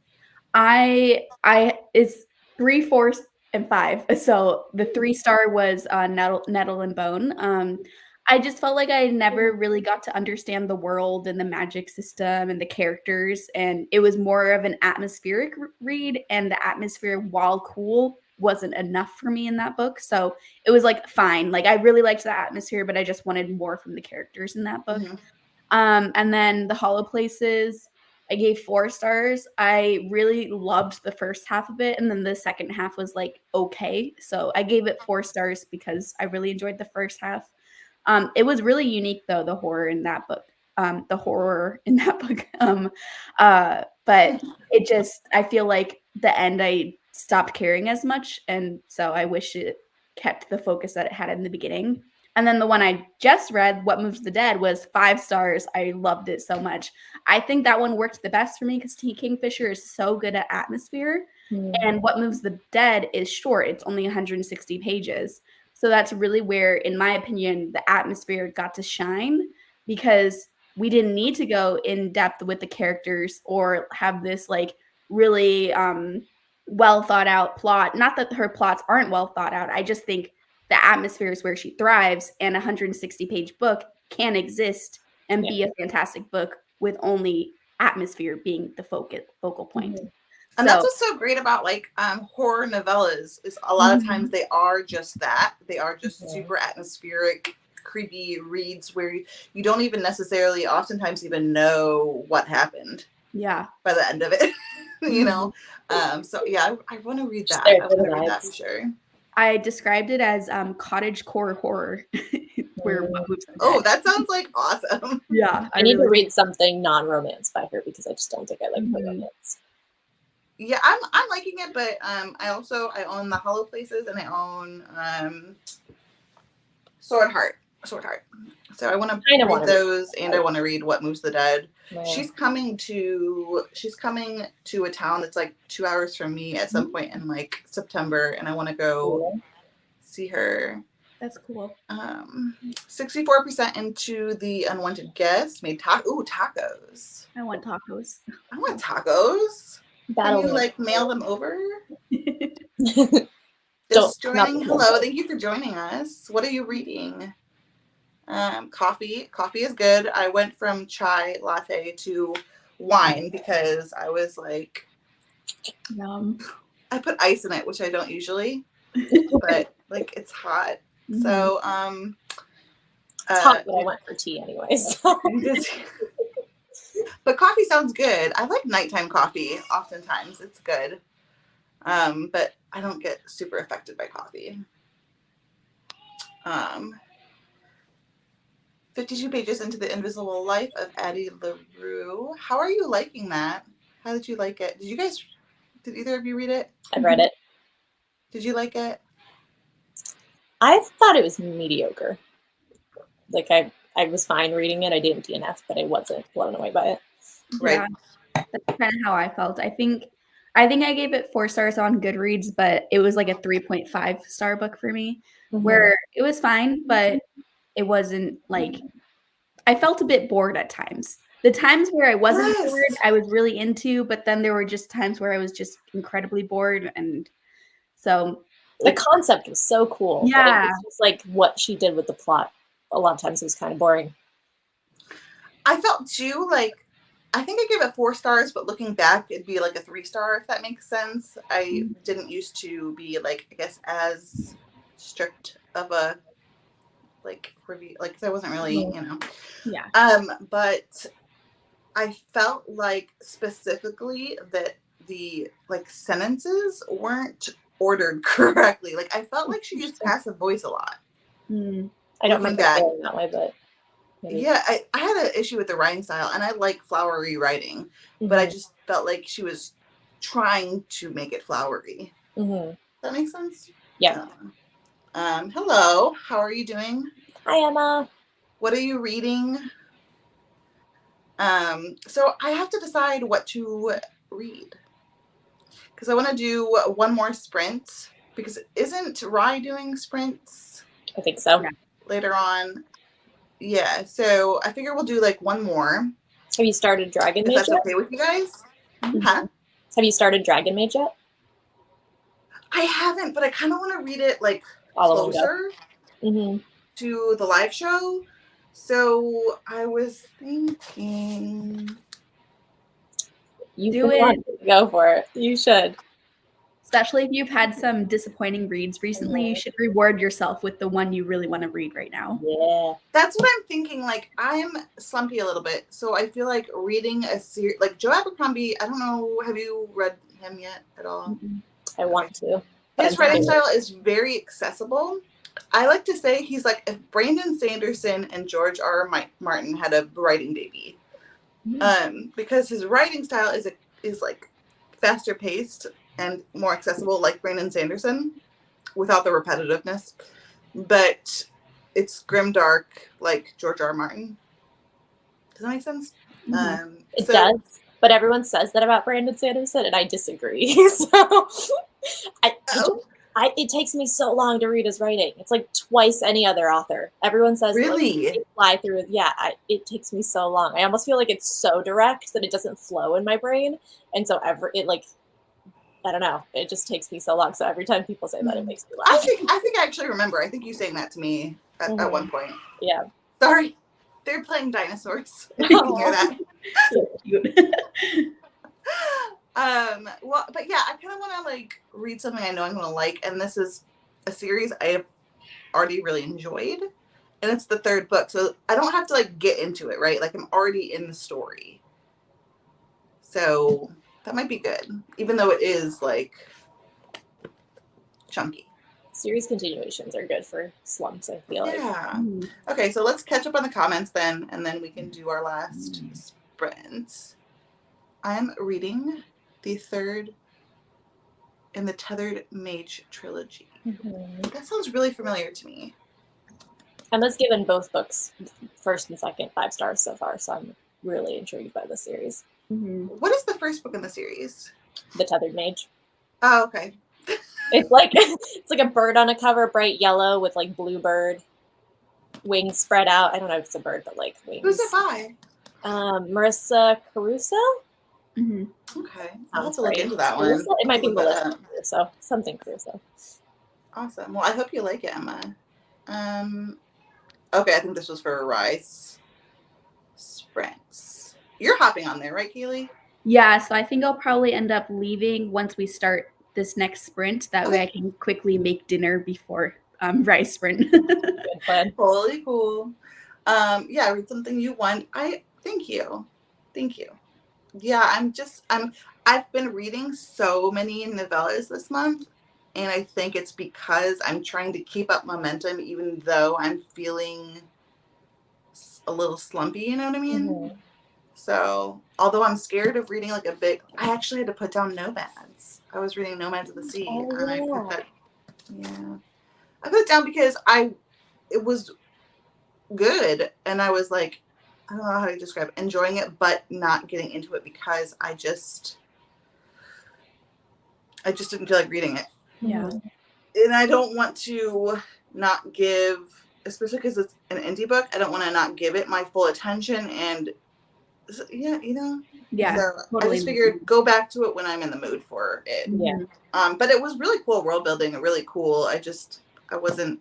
It's 3, 4, and 5. So the 3-star was Nettle and Bone. I just felt like I never really got to understand the world and the magic system and the characters, and it was more of an atmospheric read, and the atmosphere, while cool, wasn't enough for me in that book. So it was like fine. Like I really liked the atmosphere, but I just wanted more from the characters in that book. And then The Hollow Places, I gave 4 stars. I really loved the first half of it, and then the second half was like okay. So I gave it 4 stars because I really enjoyed the first half. It was really unique though, the horror in that book. But it just, I feel like the end I stopped caring as much, and so I wish it kept the focus that it had in the beginning. And then the one I just read, What Moves the Dead, was 5 stars. I loved it so much. I think that one worked the best for me because T. Kingfisher is so good at atmosphere. And What Moves the Dead is short. It's only 160 pages. So that's really where, in my opinion, the atmosphere got to shine, because we didn't need to go in depth with the characters or have this like really well thought out plot. Not that her plots aren't well thought out. I just think the atmosphere is where she thrives, and a 160-page book can exist and be a fantastic book with only atmosphere being the focal point. And that's what's so great about like horror novellas is a lot of times they are just that. They are just super atmospheric, creepy reads where you don't even necessarily oftentimes even know what happened. Yeah. By the end of it, you know. So yeah, I want to read that. There, I want to read that for sure. I described it as cottagecore horror. Where what moves the dead. Oh, that sounds like awesome. Yeah, I need to read something non-romance by her because I just don't think I like her romance. Yeah, I'm liking it, but I own The Hollow Places and I own Sword Heart. So I want to read those, and I want to read What Moves the Dead. Yeah. She's coming to a town that's like 2 hours from me at some point in like September, and I want to go see her. That's cool. 64% into The Unwanted Guest. Made tacos. I want tacos. I want tacos. Can you like mail them over? Just joining. Hello, thank you for joining us. What are you reading? Coffee. Coffee is good. I went from chai latte to wine because I was like, yum. I put ice in it, which I don't usually, but like it's hot. Mm-hmm. So it's hot, but I went for tea anyway. So. But coffee sounds good. I like nighttime coffee. Oftentimes it's good, but I don't get super affected by coffee. 52 pages into The Invisible Life of Addie LaRue. How are you liking that? How did you like it? Did either of you read it? I've read it. Did you like it? I thought it was mediocre. Like I was fine reading it. I didn't DNF, but I wasn't blown away by it. Right. Yeah, that's kind of how I felt. I think I gave it 4 stars on Goodreads, but it was like a 3.5 star book for me, where it was fine, but it wasn't like, I felt a bit bored at times. The times where I wasn't bored, I was really into, but then there were just times where I was just incredibly bored. And so the concept was so cool. Yeah. But it was just like what she did with the plot. A lot of times it was kind of boring. I felt too, like, I think I gave it 4 stars, but looking back, it'd be like a 3-star, if that makes sense. I didn't used to be like, I guess, as strict of a like review, like I wasn't really, you know. Yeah. But I felt like specifically that the like sentences weren't ordered correctly. Like I felt like she used passive voice a lot. I don't remember feeling that way, but maybe. Yeah, I had an issue with the writing style, and I like flowery writing, but I just felt like she was trying to make it flowery. Does that make sense? Yeah. Hello, how are you doing? Hi, Emma. What are you reading? So I have to decide what to read because I want to do one more sprint, because isn't Rye doing sprints? I think so. Later on. Yeah, so I figure we'll do like one more. Have you started Dragon Mage yet? That's okay with you guys? Huh? Have you started Dragon Mage yet? I haven't, but I kind of want to read it like all closer to the live show. So I was thinking, you do it. Go for it. You should. Especially if you've had some disappointing reads recently, you should reward yourself with the one you really want to read right now. Yeah. That's what I'm thinking. Like, I'm slumpy a little bit. So I feel like reading a series, like Joe Abercrombie, I don't know, have you read him yet at all? I want to. His writing style is very accessible. I like to say he's like if Brandon Sanderson and George R.R. Martin had a writing baby. Because his writing style is like faster paced and more accessible, like Brandon Sanderson, without the repetitiveness. But it's grimdark, like George R.R. Martin. Does that make sense? It does. But everyone says that about Brandon Sanderson, and I disagree. So it takes me so long to read his writing. It's like twice any other author. Everyone says, really? Like, fly through. Yeah, it takes me so long. I almost feel like it's so direct that it doesn't flow in my brain. And so I don't know. It just takes me so long. So every time people say that, it makes me laugh. I think I actually remember. I think you saying that to me at one point. Yeah. Sorry. They're playing dinosaurs. You can hear that. So cute. Well, but yeah, I kind of want to like read something I know I'm going to like. And this is a series I have already really enjoyed. and it's the third book, so I don't have to like get into it, right? Like I'm already in the story. So that might be good, even though it is like chunky. Series continuations are good for slumps, I feel like. Yeah. Okay, so let's catch up on the comments then, and then we can do our last sprint. I'm reading the third in the Tethered Mage trilogy. That sounds really familiar to me. Emma's given both books, first and second, 5 stars so far, so I'm really intrigued by this series. What is the first book in the series? The Tethered Mage. Oh, okay. It's like a bird on a cover, bright yellow with like bluebird wings spread out. I don't know if it's a bird, but like wings. Who's it by? Marissa Caruso. Okay, I'll have to look into that one. Caruso? It might be Melissa Caruso, something Caruso. Awesome. Well, I hope you like it, Emma. Okay, I think this was for Rise Sprints. You're hopping on there, right, Keely? Yeah, so I think I'll probably end up leaving once we start this next sprint. That way I can quickly make dinner before Rise Sprint. Good plan. Totally cool. Yeah, read something you want. Thank you. Yeah, I've been reading so many novellas this month, and I think it's because I'm trying to keep up momentum even though I'm feeling a little slumpy, you know what I mean? So, although I'm scared of reading like I actually had to put down Nomads. I was reading Nomads of the Sea, and I put it down because it was good, and I was like, I don't know how to describe it, enjoying it, but not getting into it because I just didn't feel like reading it. Yeah. And I don't want to not give, especially because it's an indie book, I don't want to not give it my full attention. And yeah, you know. Yeah. So totally. I just figured go back to it when I'm in the mood for it. Yeah. But it was really cool world building, really cool. I wasn't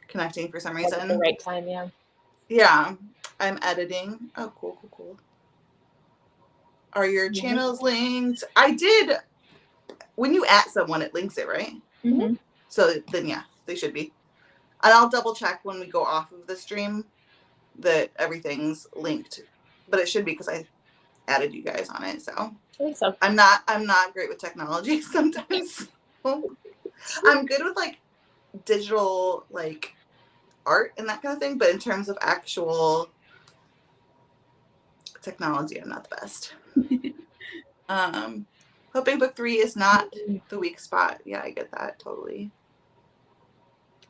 connecting for some reason. At the right time, yeah. Yeah. I'm editing. Oh, cool. Are your channels linked? I did. When you at someone, it links it, right? Mm-hmm. So then, yeah, they should be. And I'll double check when we go off of the stream that everything's linked. But it should be because I added you guys on it. So I think so. I'm not great with technology sometimes. I'm good with like digital like art and that kind of thing, but in terms of actual technology, I'm not the best. Hoping book 3 is not the weak spot. Yeah, I get that totally.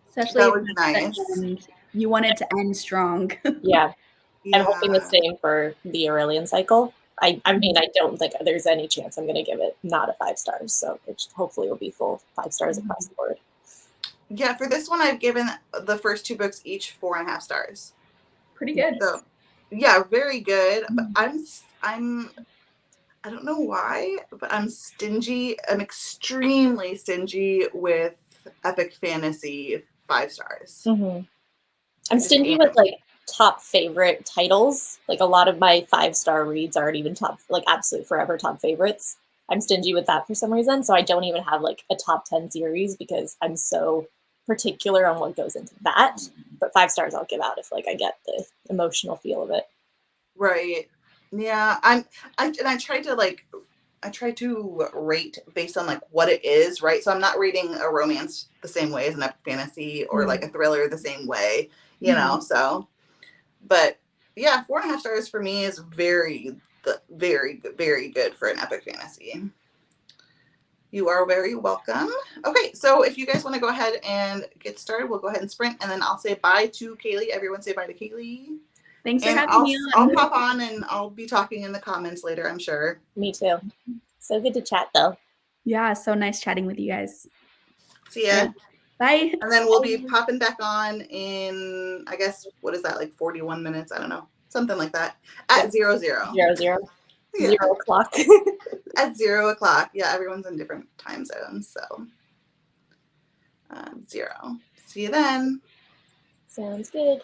Especially that would be nice. You want it to end strong. Yeah. I'm hoping the same for the Aurelian cycle. I mean, I don't think there's any chance I'm going to give it not a 5 stars. So it hopefully will be full 5 stars across the board. Yeah, for this one, I've given the first 2 books each 4.5 stars. Pretty good. So, yeah, very good. But I don't know why, but I'm stingy. I'm extremely stingy with epic fantasy 5 stars. Mm-hmm. I'm stingy with like top favorite titles. Like a lot of my 5-star reads aren't even top, like absolute forever top favorites. I'm stingy with that for some reason. So I don't even have like a top 10 series because I'm so particular on what goes into that. But 5 stars I'll give out if like I get the emotional feel of it. Right. Yeah. I try to rate based on like what it is, right? So I'm not reading a romance the same way as an epic fantasy or like a thriller the same way, you know. So, but yeah, 4.5 stars for me is very good for an epic fantasy. You are very welcome. Okay, so if you guys want to go ahead and get started, we'll go ahead and sprint, and then I'll say bye to Kaylee. Everyone say bye to Kaylee. Thanks for having me on. I'll pop on and I'll be talking in the comments later, I'm sure. Me too. So good to chat, though. Yeah, so nice chatting with you guys. See ya. Yeah. Bye. And then we'll be popping back on in, I guess, what is that, like 41 minutes? I don't know. Something like that. At 00. 00. Yeah. 0 o'clock. At 0 o'clock. Yeah, everyone's in different time zones. So 0. See you then. Sounds good.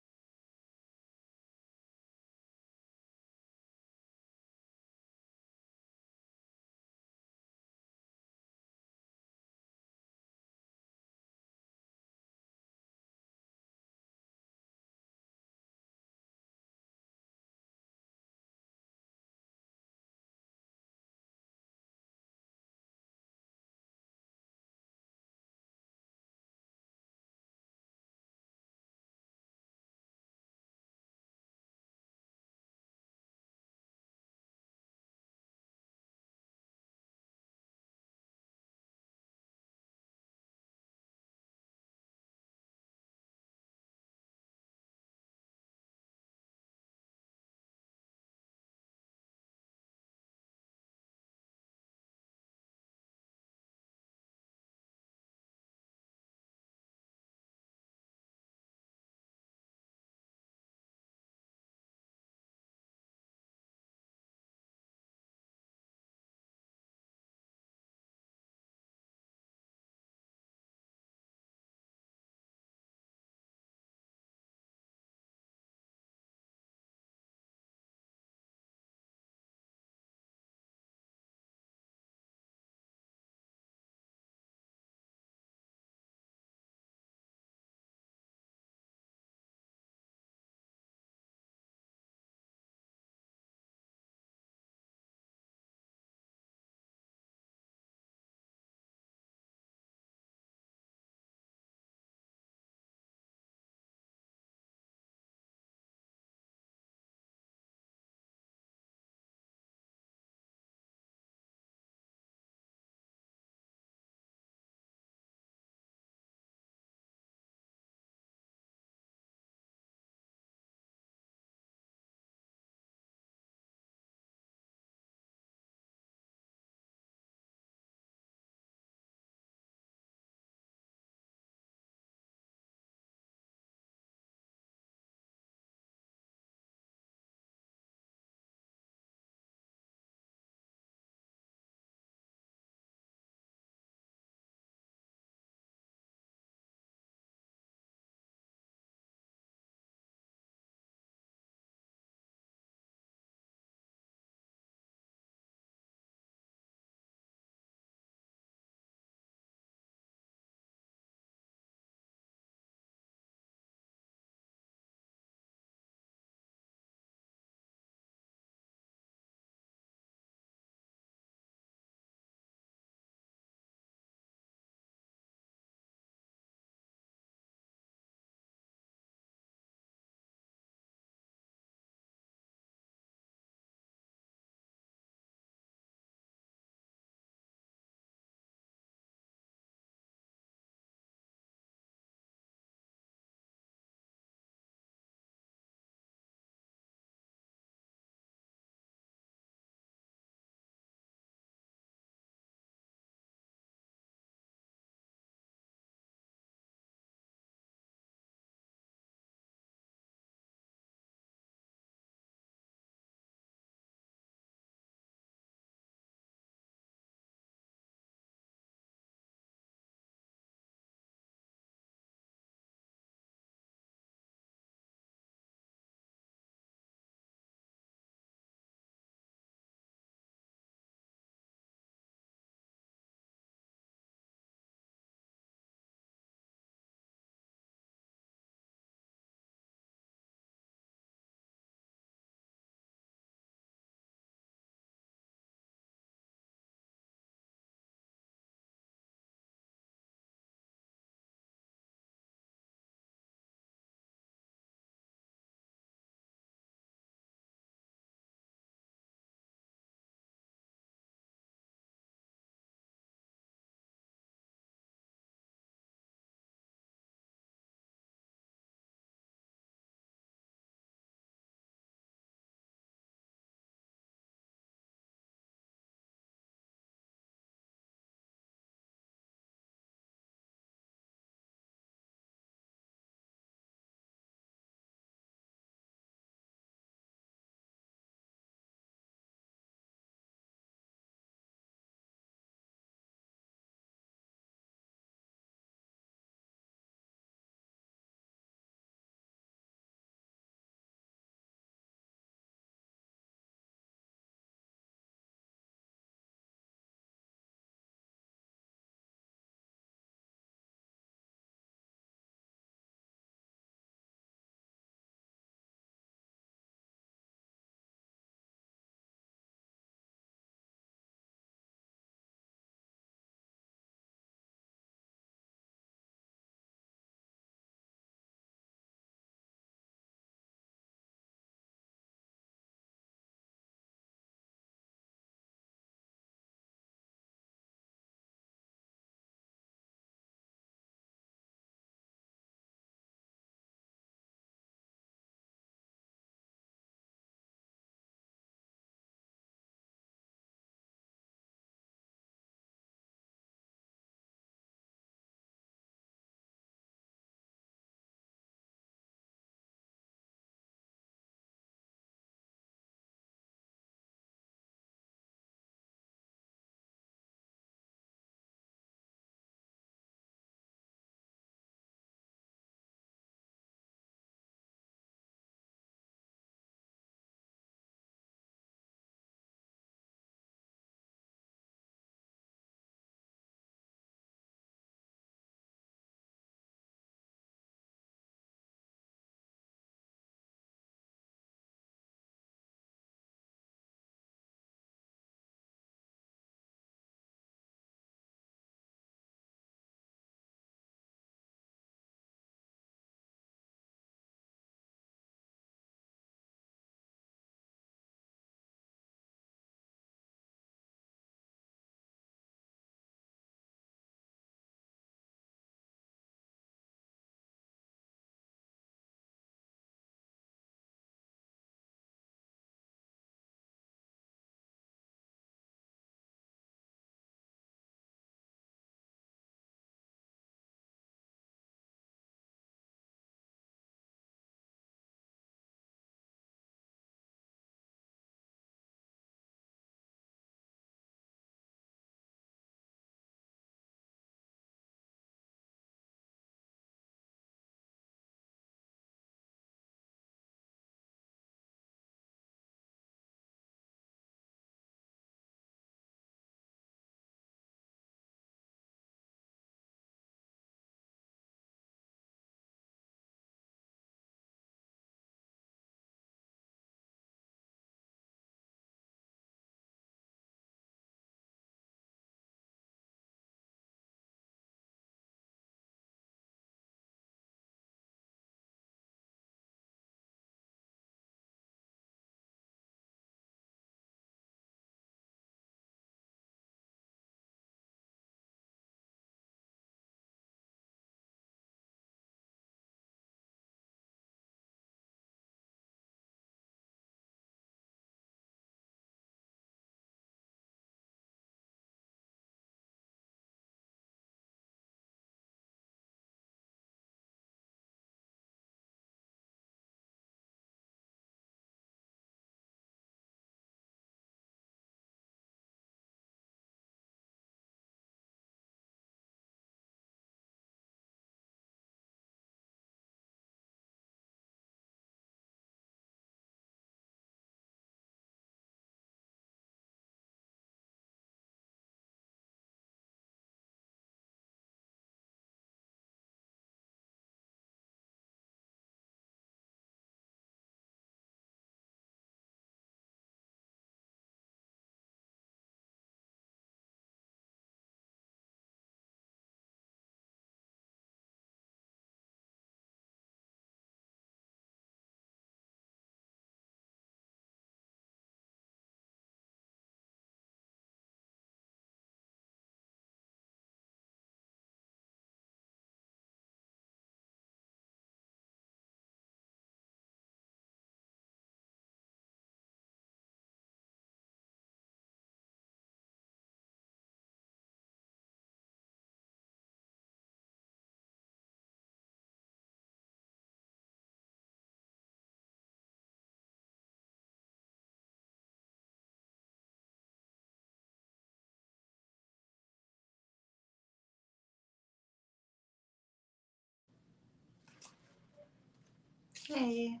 Hey.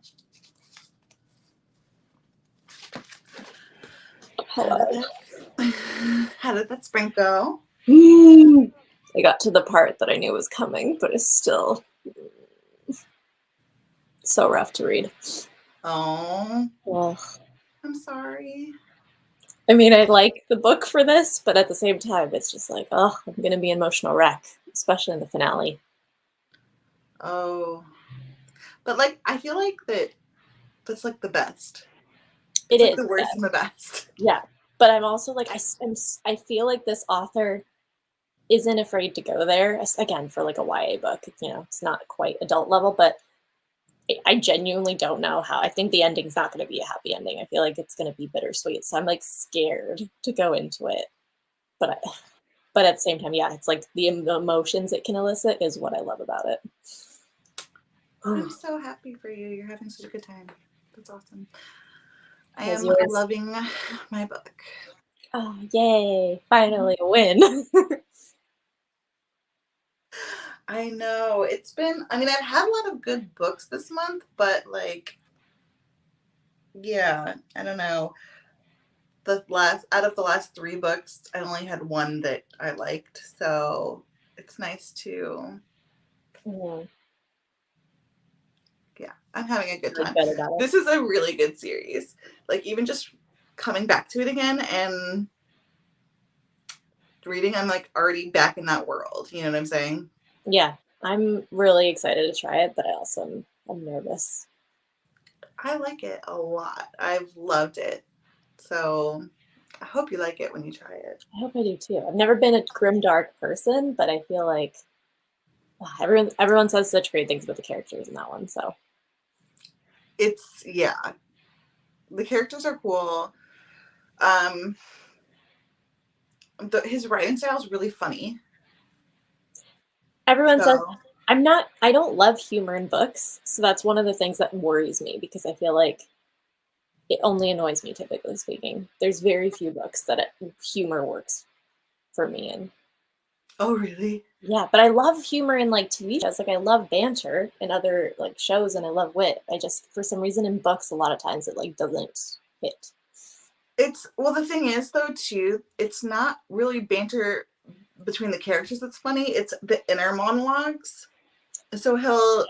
Hello. How did that sprint go? I got to the part that I knew was coming, but it's still so rough to read. Oh, Well, I'm sorry. I mean, I like the book for this, but at the same time, it's just like, oh, I'm going to be an emotional wreck, especially in the finale. Oh, but like, I feel like that's like the best. It It's like is the worst and the best. Yeah, but I'm also like, I feel like this author isn't afraid to go there. Again, for like a YA book, you know, it's not quite adult level, but I genuinely don't know how. I think the ending's not going to be a happy ending. I feel like it's going to be bittersweet. So I'm like scared to go into it. But at the same time, yeah, it's like the emotions it can elicit is what I love about it. I'm so happy for you. You're having such a good time. That's awesome. I How's am yours? loving my book. Oh, yay. Finally a win. I know. It's been, I mean, I've had a lot of good books this month, but like, yeah, I don't know. Out of the last 3 books, I only had one that I liked. So it's nice to, yeah, I'm having a good time. This is a really good series. Like, even just coming back to it again and reading, I'm like already back in that world. You know what I'm saying? Yeah, I'm really excited to try it, but I'm nervous. I like it a lot. I've loved it. So I hope you like it when you try it. I hope I do too. I've never been a grimdark person, but I feel like everyone says such great things about the characters in that one. So It's, yeah, the characters are cool. His writing style is really funny. Everyone says I don't love humor in books, so that's one of the things that worries me because I feel like it only annoys me, typically speaking. There's very few books that humor works for me in. Oh, really? Yeah, but I love humor in like TV shows. Like I love banter in other like shows, and I love wit. I just, for some reason, in books, a lot of times it like doesn't hit. Well, the thing is though too, it's not really banter between the characters that's funny. It's the inner monologues. So he'll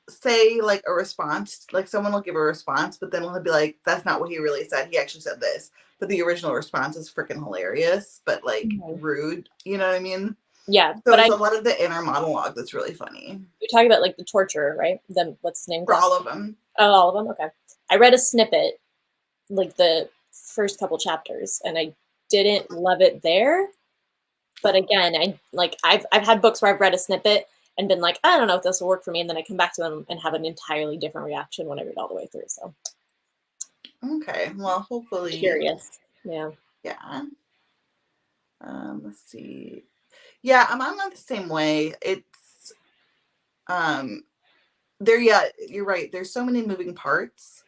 say like a response, like someone will give a response, but then he'll be like, "That's not what he really said. He actually said this." But the original response is freaking hilarious, but like rude. You know what I mean? Yeah, so it's a lot of the inner monologue that's really funny. You're talking about like the torturer, right? Then what's his name? For all of them. Oh, all of them? Okay. I read a snippet, like the first couple chapters, and I didn't love it there. But again, I've had books where I've read a snippet and been like, I don't know if this will work for me, and then I come back to them and have an entirely different reaction when I read all the way through. So okay, well, hopefully. Curious. Yeah. Yeah. Let's see. Yeah, I'm the same way. It's yeah, you're right. There's so many moving parts,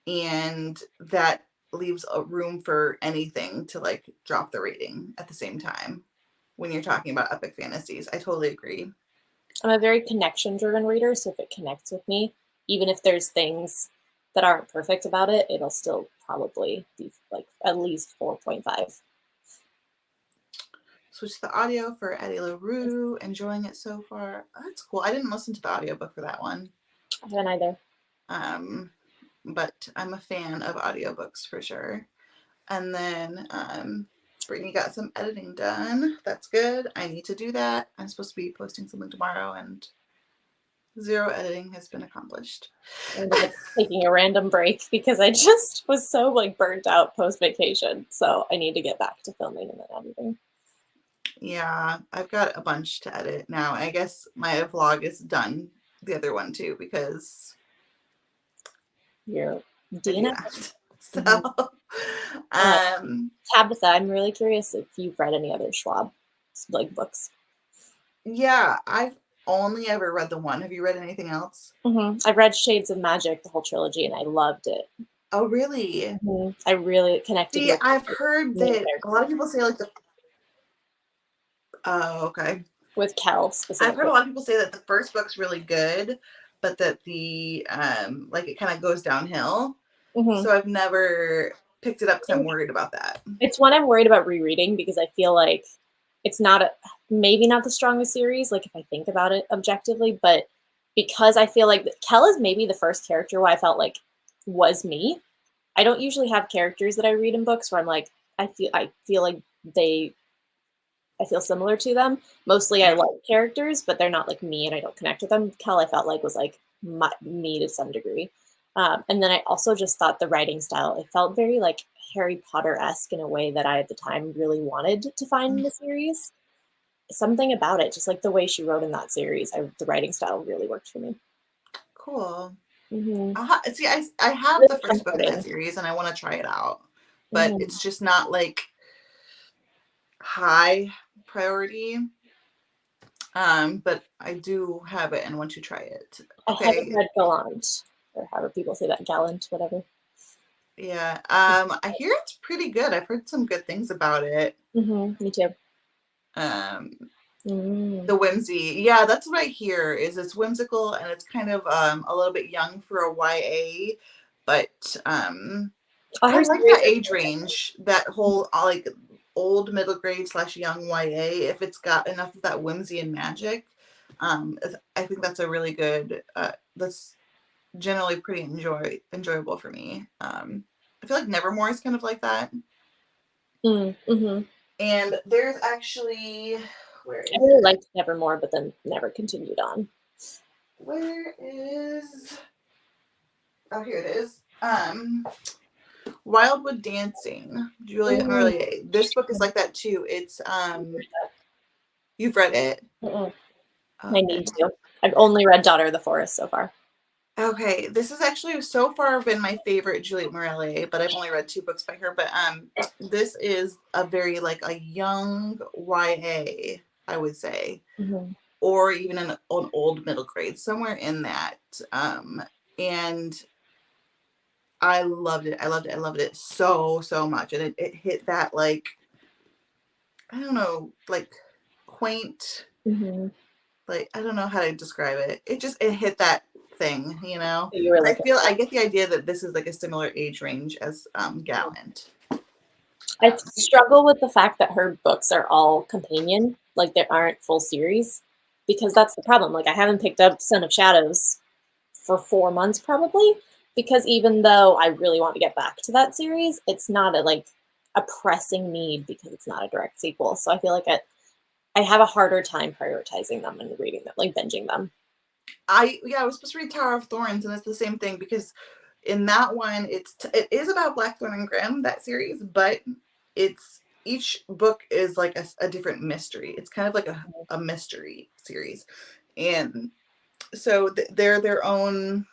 and that leaves a room for anything to like drop the rating at the same time when you're talking about epic fantasies. I totally agree. I'm a very connection-driven reader, so if it connects with me, even if there's things that aren't perfect about it, it'll still probably be like at least 4.5. Switch the audio for Eddie LaRue. Enjoying it so far. Oh, that's cool. I didn't listen to the audiobook for that one. I haven't either. But I'm a fan of audiobooks for sure. And then Brittany got some editing done. That's good. I need to do that. I'm supposed to be posting something tomorrow, and 0 editing has been accomplished. I'm taking a random break because I just was so like burnt out post vacation. So I need to get back to filming and then editing. Yeah, I've got a bunch to edit now. I guess my vlog is done. The other one too, because you're Dina. So Tabitha, I'm really curious if you've read any other Schwab like books. Yeah, I've only ever read the one. Have you read anything else? I've read Shades of Magic, the whole trilogy, and I loved it. Oh, really? I really connected. See, I've heard that a lot of people say like the. Oh, okay. With Kel specifically. I've heard a lot of people say that the first book's really good, but that the like it kind of goes downhill. Mhm. So I've never picked it up because I'm worried about that. It's one I'm worried about rereading because I feel like it's maybe not the strongest series, like if I think about it objectively, but because I feel like Kel is maybe the first character where I felt like was me. I don't usually have characters that I read in books where I'm like, I feel like I feel similar to them. Mostly I like characters, but they're not like me and I don't connect with them. Kel, I felt like was like me to some degree. And then I also just thought the writing style, it felt very like Harry Potter-esque in a way that I at the time really wanted to find in the series. Something about it, just like the way she wrote in that series, the writing style really worked for me. Cool. Mm-hmm. See, I have Really the first book in comforting. that series and I want to try it out, but Mhm. it's just not like high priority. But I do have it and want to try it. I Okay. haven't read Gallant, or however people say that, Gallant, whatever. Yeah. I hear it's pretty good. I've heard some good things about it. Mm-hmm. Me too. The whimsy. Yeah, that's what I hear is it's whimsical and it's kind of a little bit young for a YA, but I like that age range, that whole like old middle grade / young YA. If it's got enough of that whimsy and magic, I think that's a really good. That's generally pretty enjoyable for me. I feel like Nevermore is kind of like that. Mm-hmm. And there's actually I really liked Nevermore, but then never continued on. Where is? Oh, here it is. Wildwood Dancing, Juliet Marillier. This book is like that too. It's you've read it. Okay. I need to. I've only read Daughter of the Forest so far. Okay, this is actually so far been my favorite Juliet Marillier, but I've only read 2 books by her. But this is a very like a young YA, I would say, or even an old middle grade, somewhere in that. And I loved it. I loved it so much, and it hit that like I don't know, like quaint. Like I don't know how to describe it. It hit that thing, you know. I get the idea that this is like a similar age range as Gallant. I struggle with the fact that her books are all companion, like they aren't full series, because that's the problem. Like I haven't picked up Son of Shadows for 4 months probably, because even though I really want to get back to that series, it's not a pressing need because it's not a direct sequel. So I feel like I have a harder time prioritizing them and reading them, like binging them. I was supposed to read Tower of Thorns, and it's the same thing because in that one it is about Blackthorn and Grimm, that series, but it's each book is like a different mystery. It's kind of like a mystery series, and so they're their own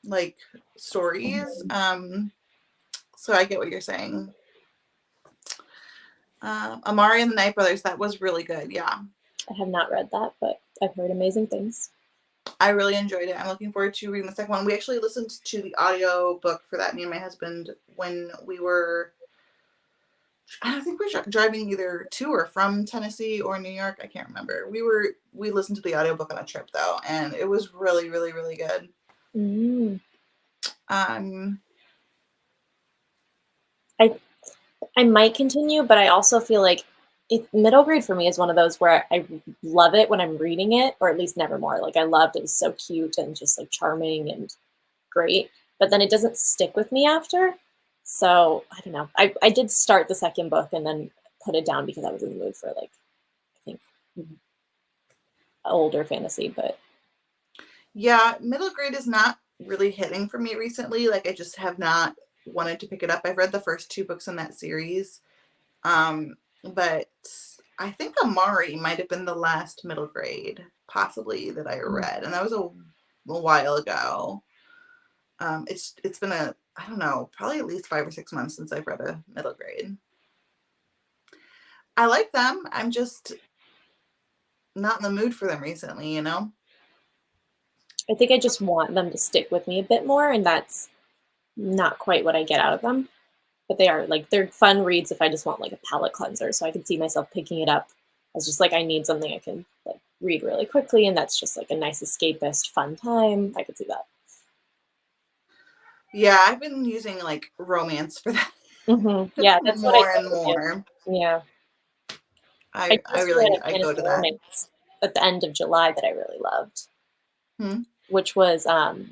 like stories. So I get what you're saying. Amari and the Night Brothers, that was really good. Yeah, I have not read that, but I've heard amazing things. I really enjoyed it. I'm looking forward to reading the second one. We actually listened to the audio book for that, me and my husband, when we were, I think we were driving either to or from Tennessee or New York. I can't remember. We listened to the audio book on a trip though, and it was really, really, really good. I might continue, but I also feel like middle grade for me is one of those where I love it when I'm reading it, or at least Nevermore. Like I loved it was so cute and just like charming and great, but then it doesn't stick with me after. So I don't know. I did start the second book and then put it down because I was in the mood for like I think older fantasy. But yeah, middle grade is not really hitting for me recently. Like I just have not wanted to pick it up. I've read the first 2 books in that series. But I think Amari might have been the last middle grade possibly that I read, and that was a while ago. It's been I don't know, probably at least 5 or 6 months since I've read a middle grade. I like them. I'm just not in the mood for them recently, you know? I think I just want them to stick with me a bit more, and that's not quite what I get out of them. But they're fun reads if I just want like a palate cleanser. So I can see myself picking it up as just like I need something I can like read really quickly, and that's just like a nice escapist, fun time. I could see that. Yeah, I've been using like romance for that. Yeah, that's more and more. Yeah. I go to that. Romance at the end of July that I really loved, which was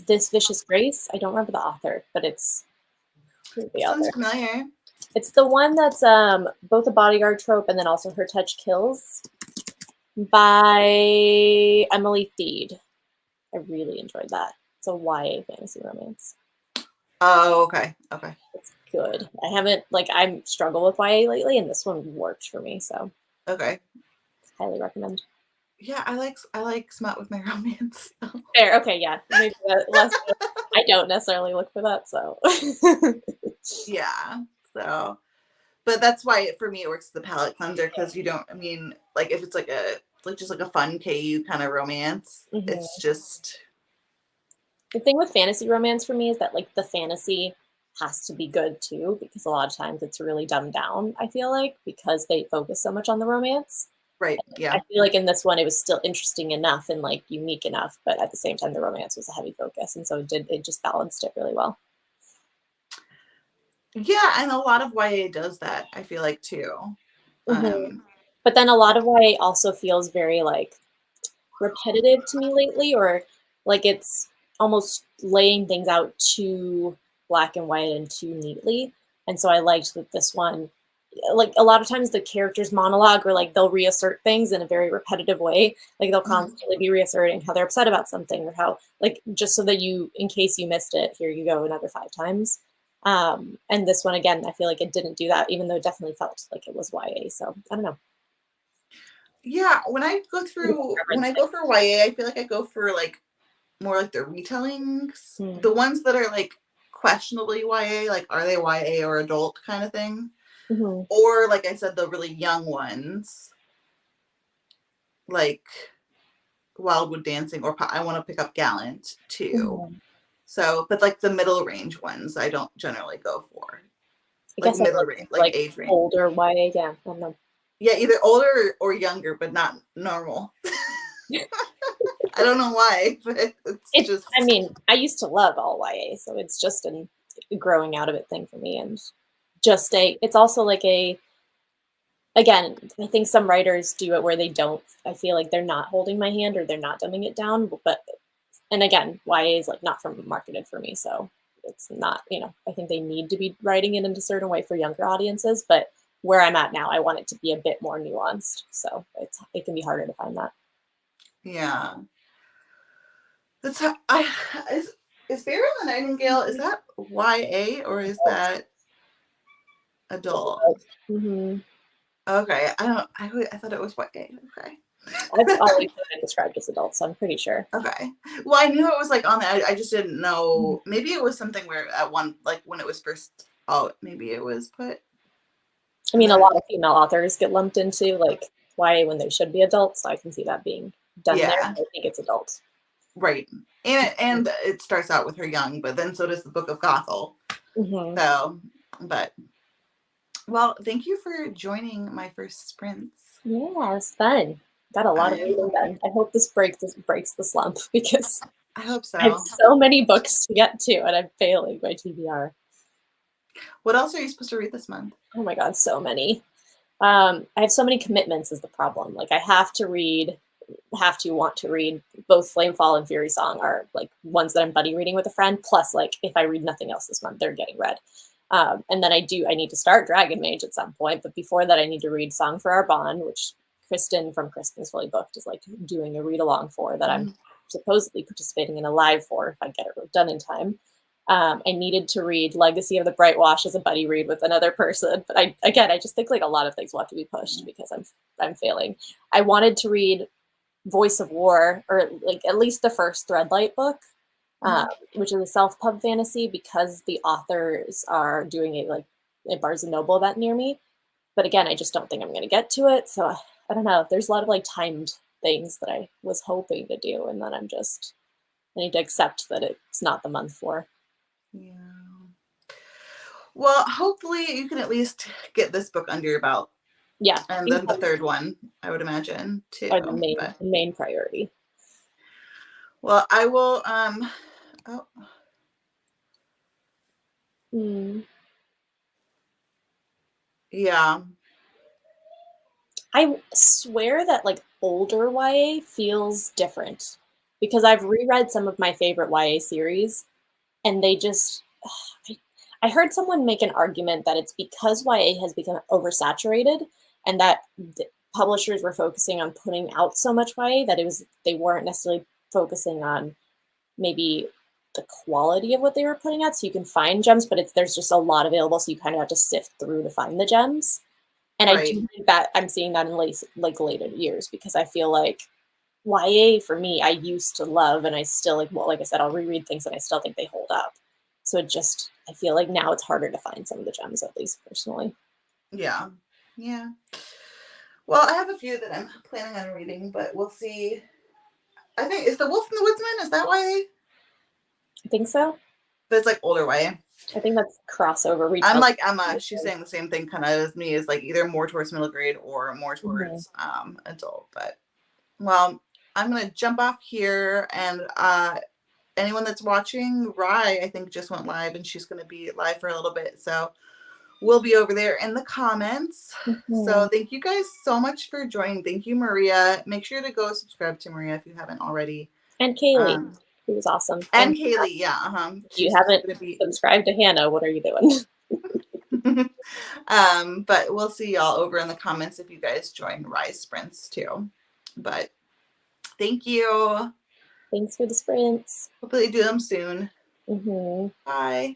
This Vicious Grace. I don't remember the author, but it's the Sounds author. familiar. It's the one that's both a bodyguard trope and then also Her Touch Kills by Emily Thied. I really enjoyed that. It's a YA fantasy romance. Oh, okay. Okay. It's good. I haven't I'm struggle with YA lately, and this one worked for me, so okay. Highly recommend. Yeah, I like smut with my romance. Fair. Okay, yeah. Maybe less. I don't necessarily look for that, so yeah. So, but that's why for me it works as the palate cleanser, because you don't. I mean, like if it's like just like a fun KU kind of romance, it's just. The thing with fantasy romance for me is that like the fantasy has to be good too, because a lot of times it's really dumbed down, I feel like, because they focus so much on the romance. Right. Yeah. I feel like in this one it was still interesting enough and like unique enough, but at the same time the romance was a heavy focus, and so it just balanced it really well. Yeah, and a lot of YA does that, I feel like too. But then a lot of YA also feels very like repetitive to me lately, or like it's almost laying things out too black and white and too neatly. And so I liked that this one, like a lot of times the characters monologue, or like they'll reassert things in a very repetitive way. Like they'll constantly be reasserting how they're upset about something, or how, like, just so that you, in case you missed it, here you go another 5 times. And this one, again, I feel like it didn't do that, even though it definitely felt like it was YA. So I don't know. Yeah, when I go for YA, I feel like I go for like more like the retellings, the ones that are like questionably YA, like are they YA or adult kind of thing, or like I said, the really young ones, like Wildwood Dancing, or I Want to Pick Up Gallant too. So, but like the middle range ones, I don't generally go for. I guess middle range, like age range, older YA. Yeah, I don't know. Yeah, either older or younger, but not normal. I don't know why, but it's just. I mean, I used to love all YA, so it's just a growing out of it thing for me, and just it's also like again, I think some writers do it where they don't. I feel like they're not holding my hand or they're not dumbing it down, and again, YA is like not marketed for me, so it's not. I think they need to be writing it in a certain way for younger audiences, but where I'm at now, I want it to be a bit more nuanced, so it can be harder to find that. Yeah. That's how is Bear and the Nightingale, is that YA or is that adult? Okay, I thought it was YA. Okay. I've always been described as adult, so I'm pretty sure. Okay. Well, I knew it was like on that. I just didn't know. Maybe it was something where at one, like when it was first out, maybe it was put. I mean, a lot of female authors get lumped into like YA when they should be adults, so I can see that being done there. I think it's adult. Right. And it starts out with her young, but then so does the Book of Gothel. So, but well, thank you for joining my first sprints. Yeah, it was fun. Got a lot of reading done. I hope this breaks the slump, because I hope so. I have so many books to get to, and I'm failing my TBR. What else are you supposed to read this month? Oh my god, so many. I have so many commitments is the problem. Like I have to want to read both Flamefall and Fury Song are like ones that I'm buddy reading with a friend. Plus, like if I read nothing else this month, they're getting read. And then I need to start Dragon Mage at some point. But before that, I need to read Song for Our Bond, which Kristen from Kristen's Fully Booked is like doing a read along for, that I'm supposedly participating in a live for if I get it done in time. I needed to read Legacy of the Bright Wash as a buddy read with another person, but I just think like a lot of things will have to be pushed because I'm failing. I wanted to read Voice of War, or like at least the first Threadlight book, which is a self-pub fantasy, because the authors are doing a Barnes and Noble event near me. But again, I just don't think I'm going to get to it. So I don't know. There's a lot of like timed things that I was hoping to do, and then I need to accept that it's not the month for. Yeah. Well, hopefully you can at least get this book under your belt Yeah. And then the third one, I would imagine, too. Are the main priority. Well, I will, yeah. I swear that like older YA feels different because I've reread some of my favorite YA series and they just I heard someone make an argument that it's because YA has become oversaturated and that publishers were focusing on putting out so much YA that they weren't necessarily focusing on maybe the quality of what they were putting out. So you can find gems, but there's just a lot available, so you kind of have to sift through to find the gems. And I do think that I'm seeing that in later years because I feel like YA for me, I used to love, and I still like I said, I'll reread things and I still think they hold up. So I feel like now it's harder to find some of the gems, at least personally. Yeah. Yeah. Well, I have a few that I'm planning on reading, but we'll see. I think, is The Wolf and the Woodsman, is that YA? I think so. That's like older YA. I think that's crossover. I'm like Emma. She's saying the same thing kind of as me, is like either more towards middle grade or more towards adult. But, well, I'm going to jump off here. And anyone that's watching, Rye, I think, just went live, and she's going to be live for a little bit. So we'll be over there in the comments. So thank you guys so much for joining. Thank you, Maria. Make sure to go subscribe to Maria if you haven't already. And Kaylee. It was awesome. And Kaylee, yeah. You haven't subscribed to Hannah. What are you doing? But we'll see y'all over in the comments if you guys join Rise Sprints too. But thank you. Thanks for the sprints. Hopefully do them soon. Bye.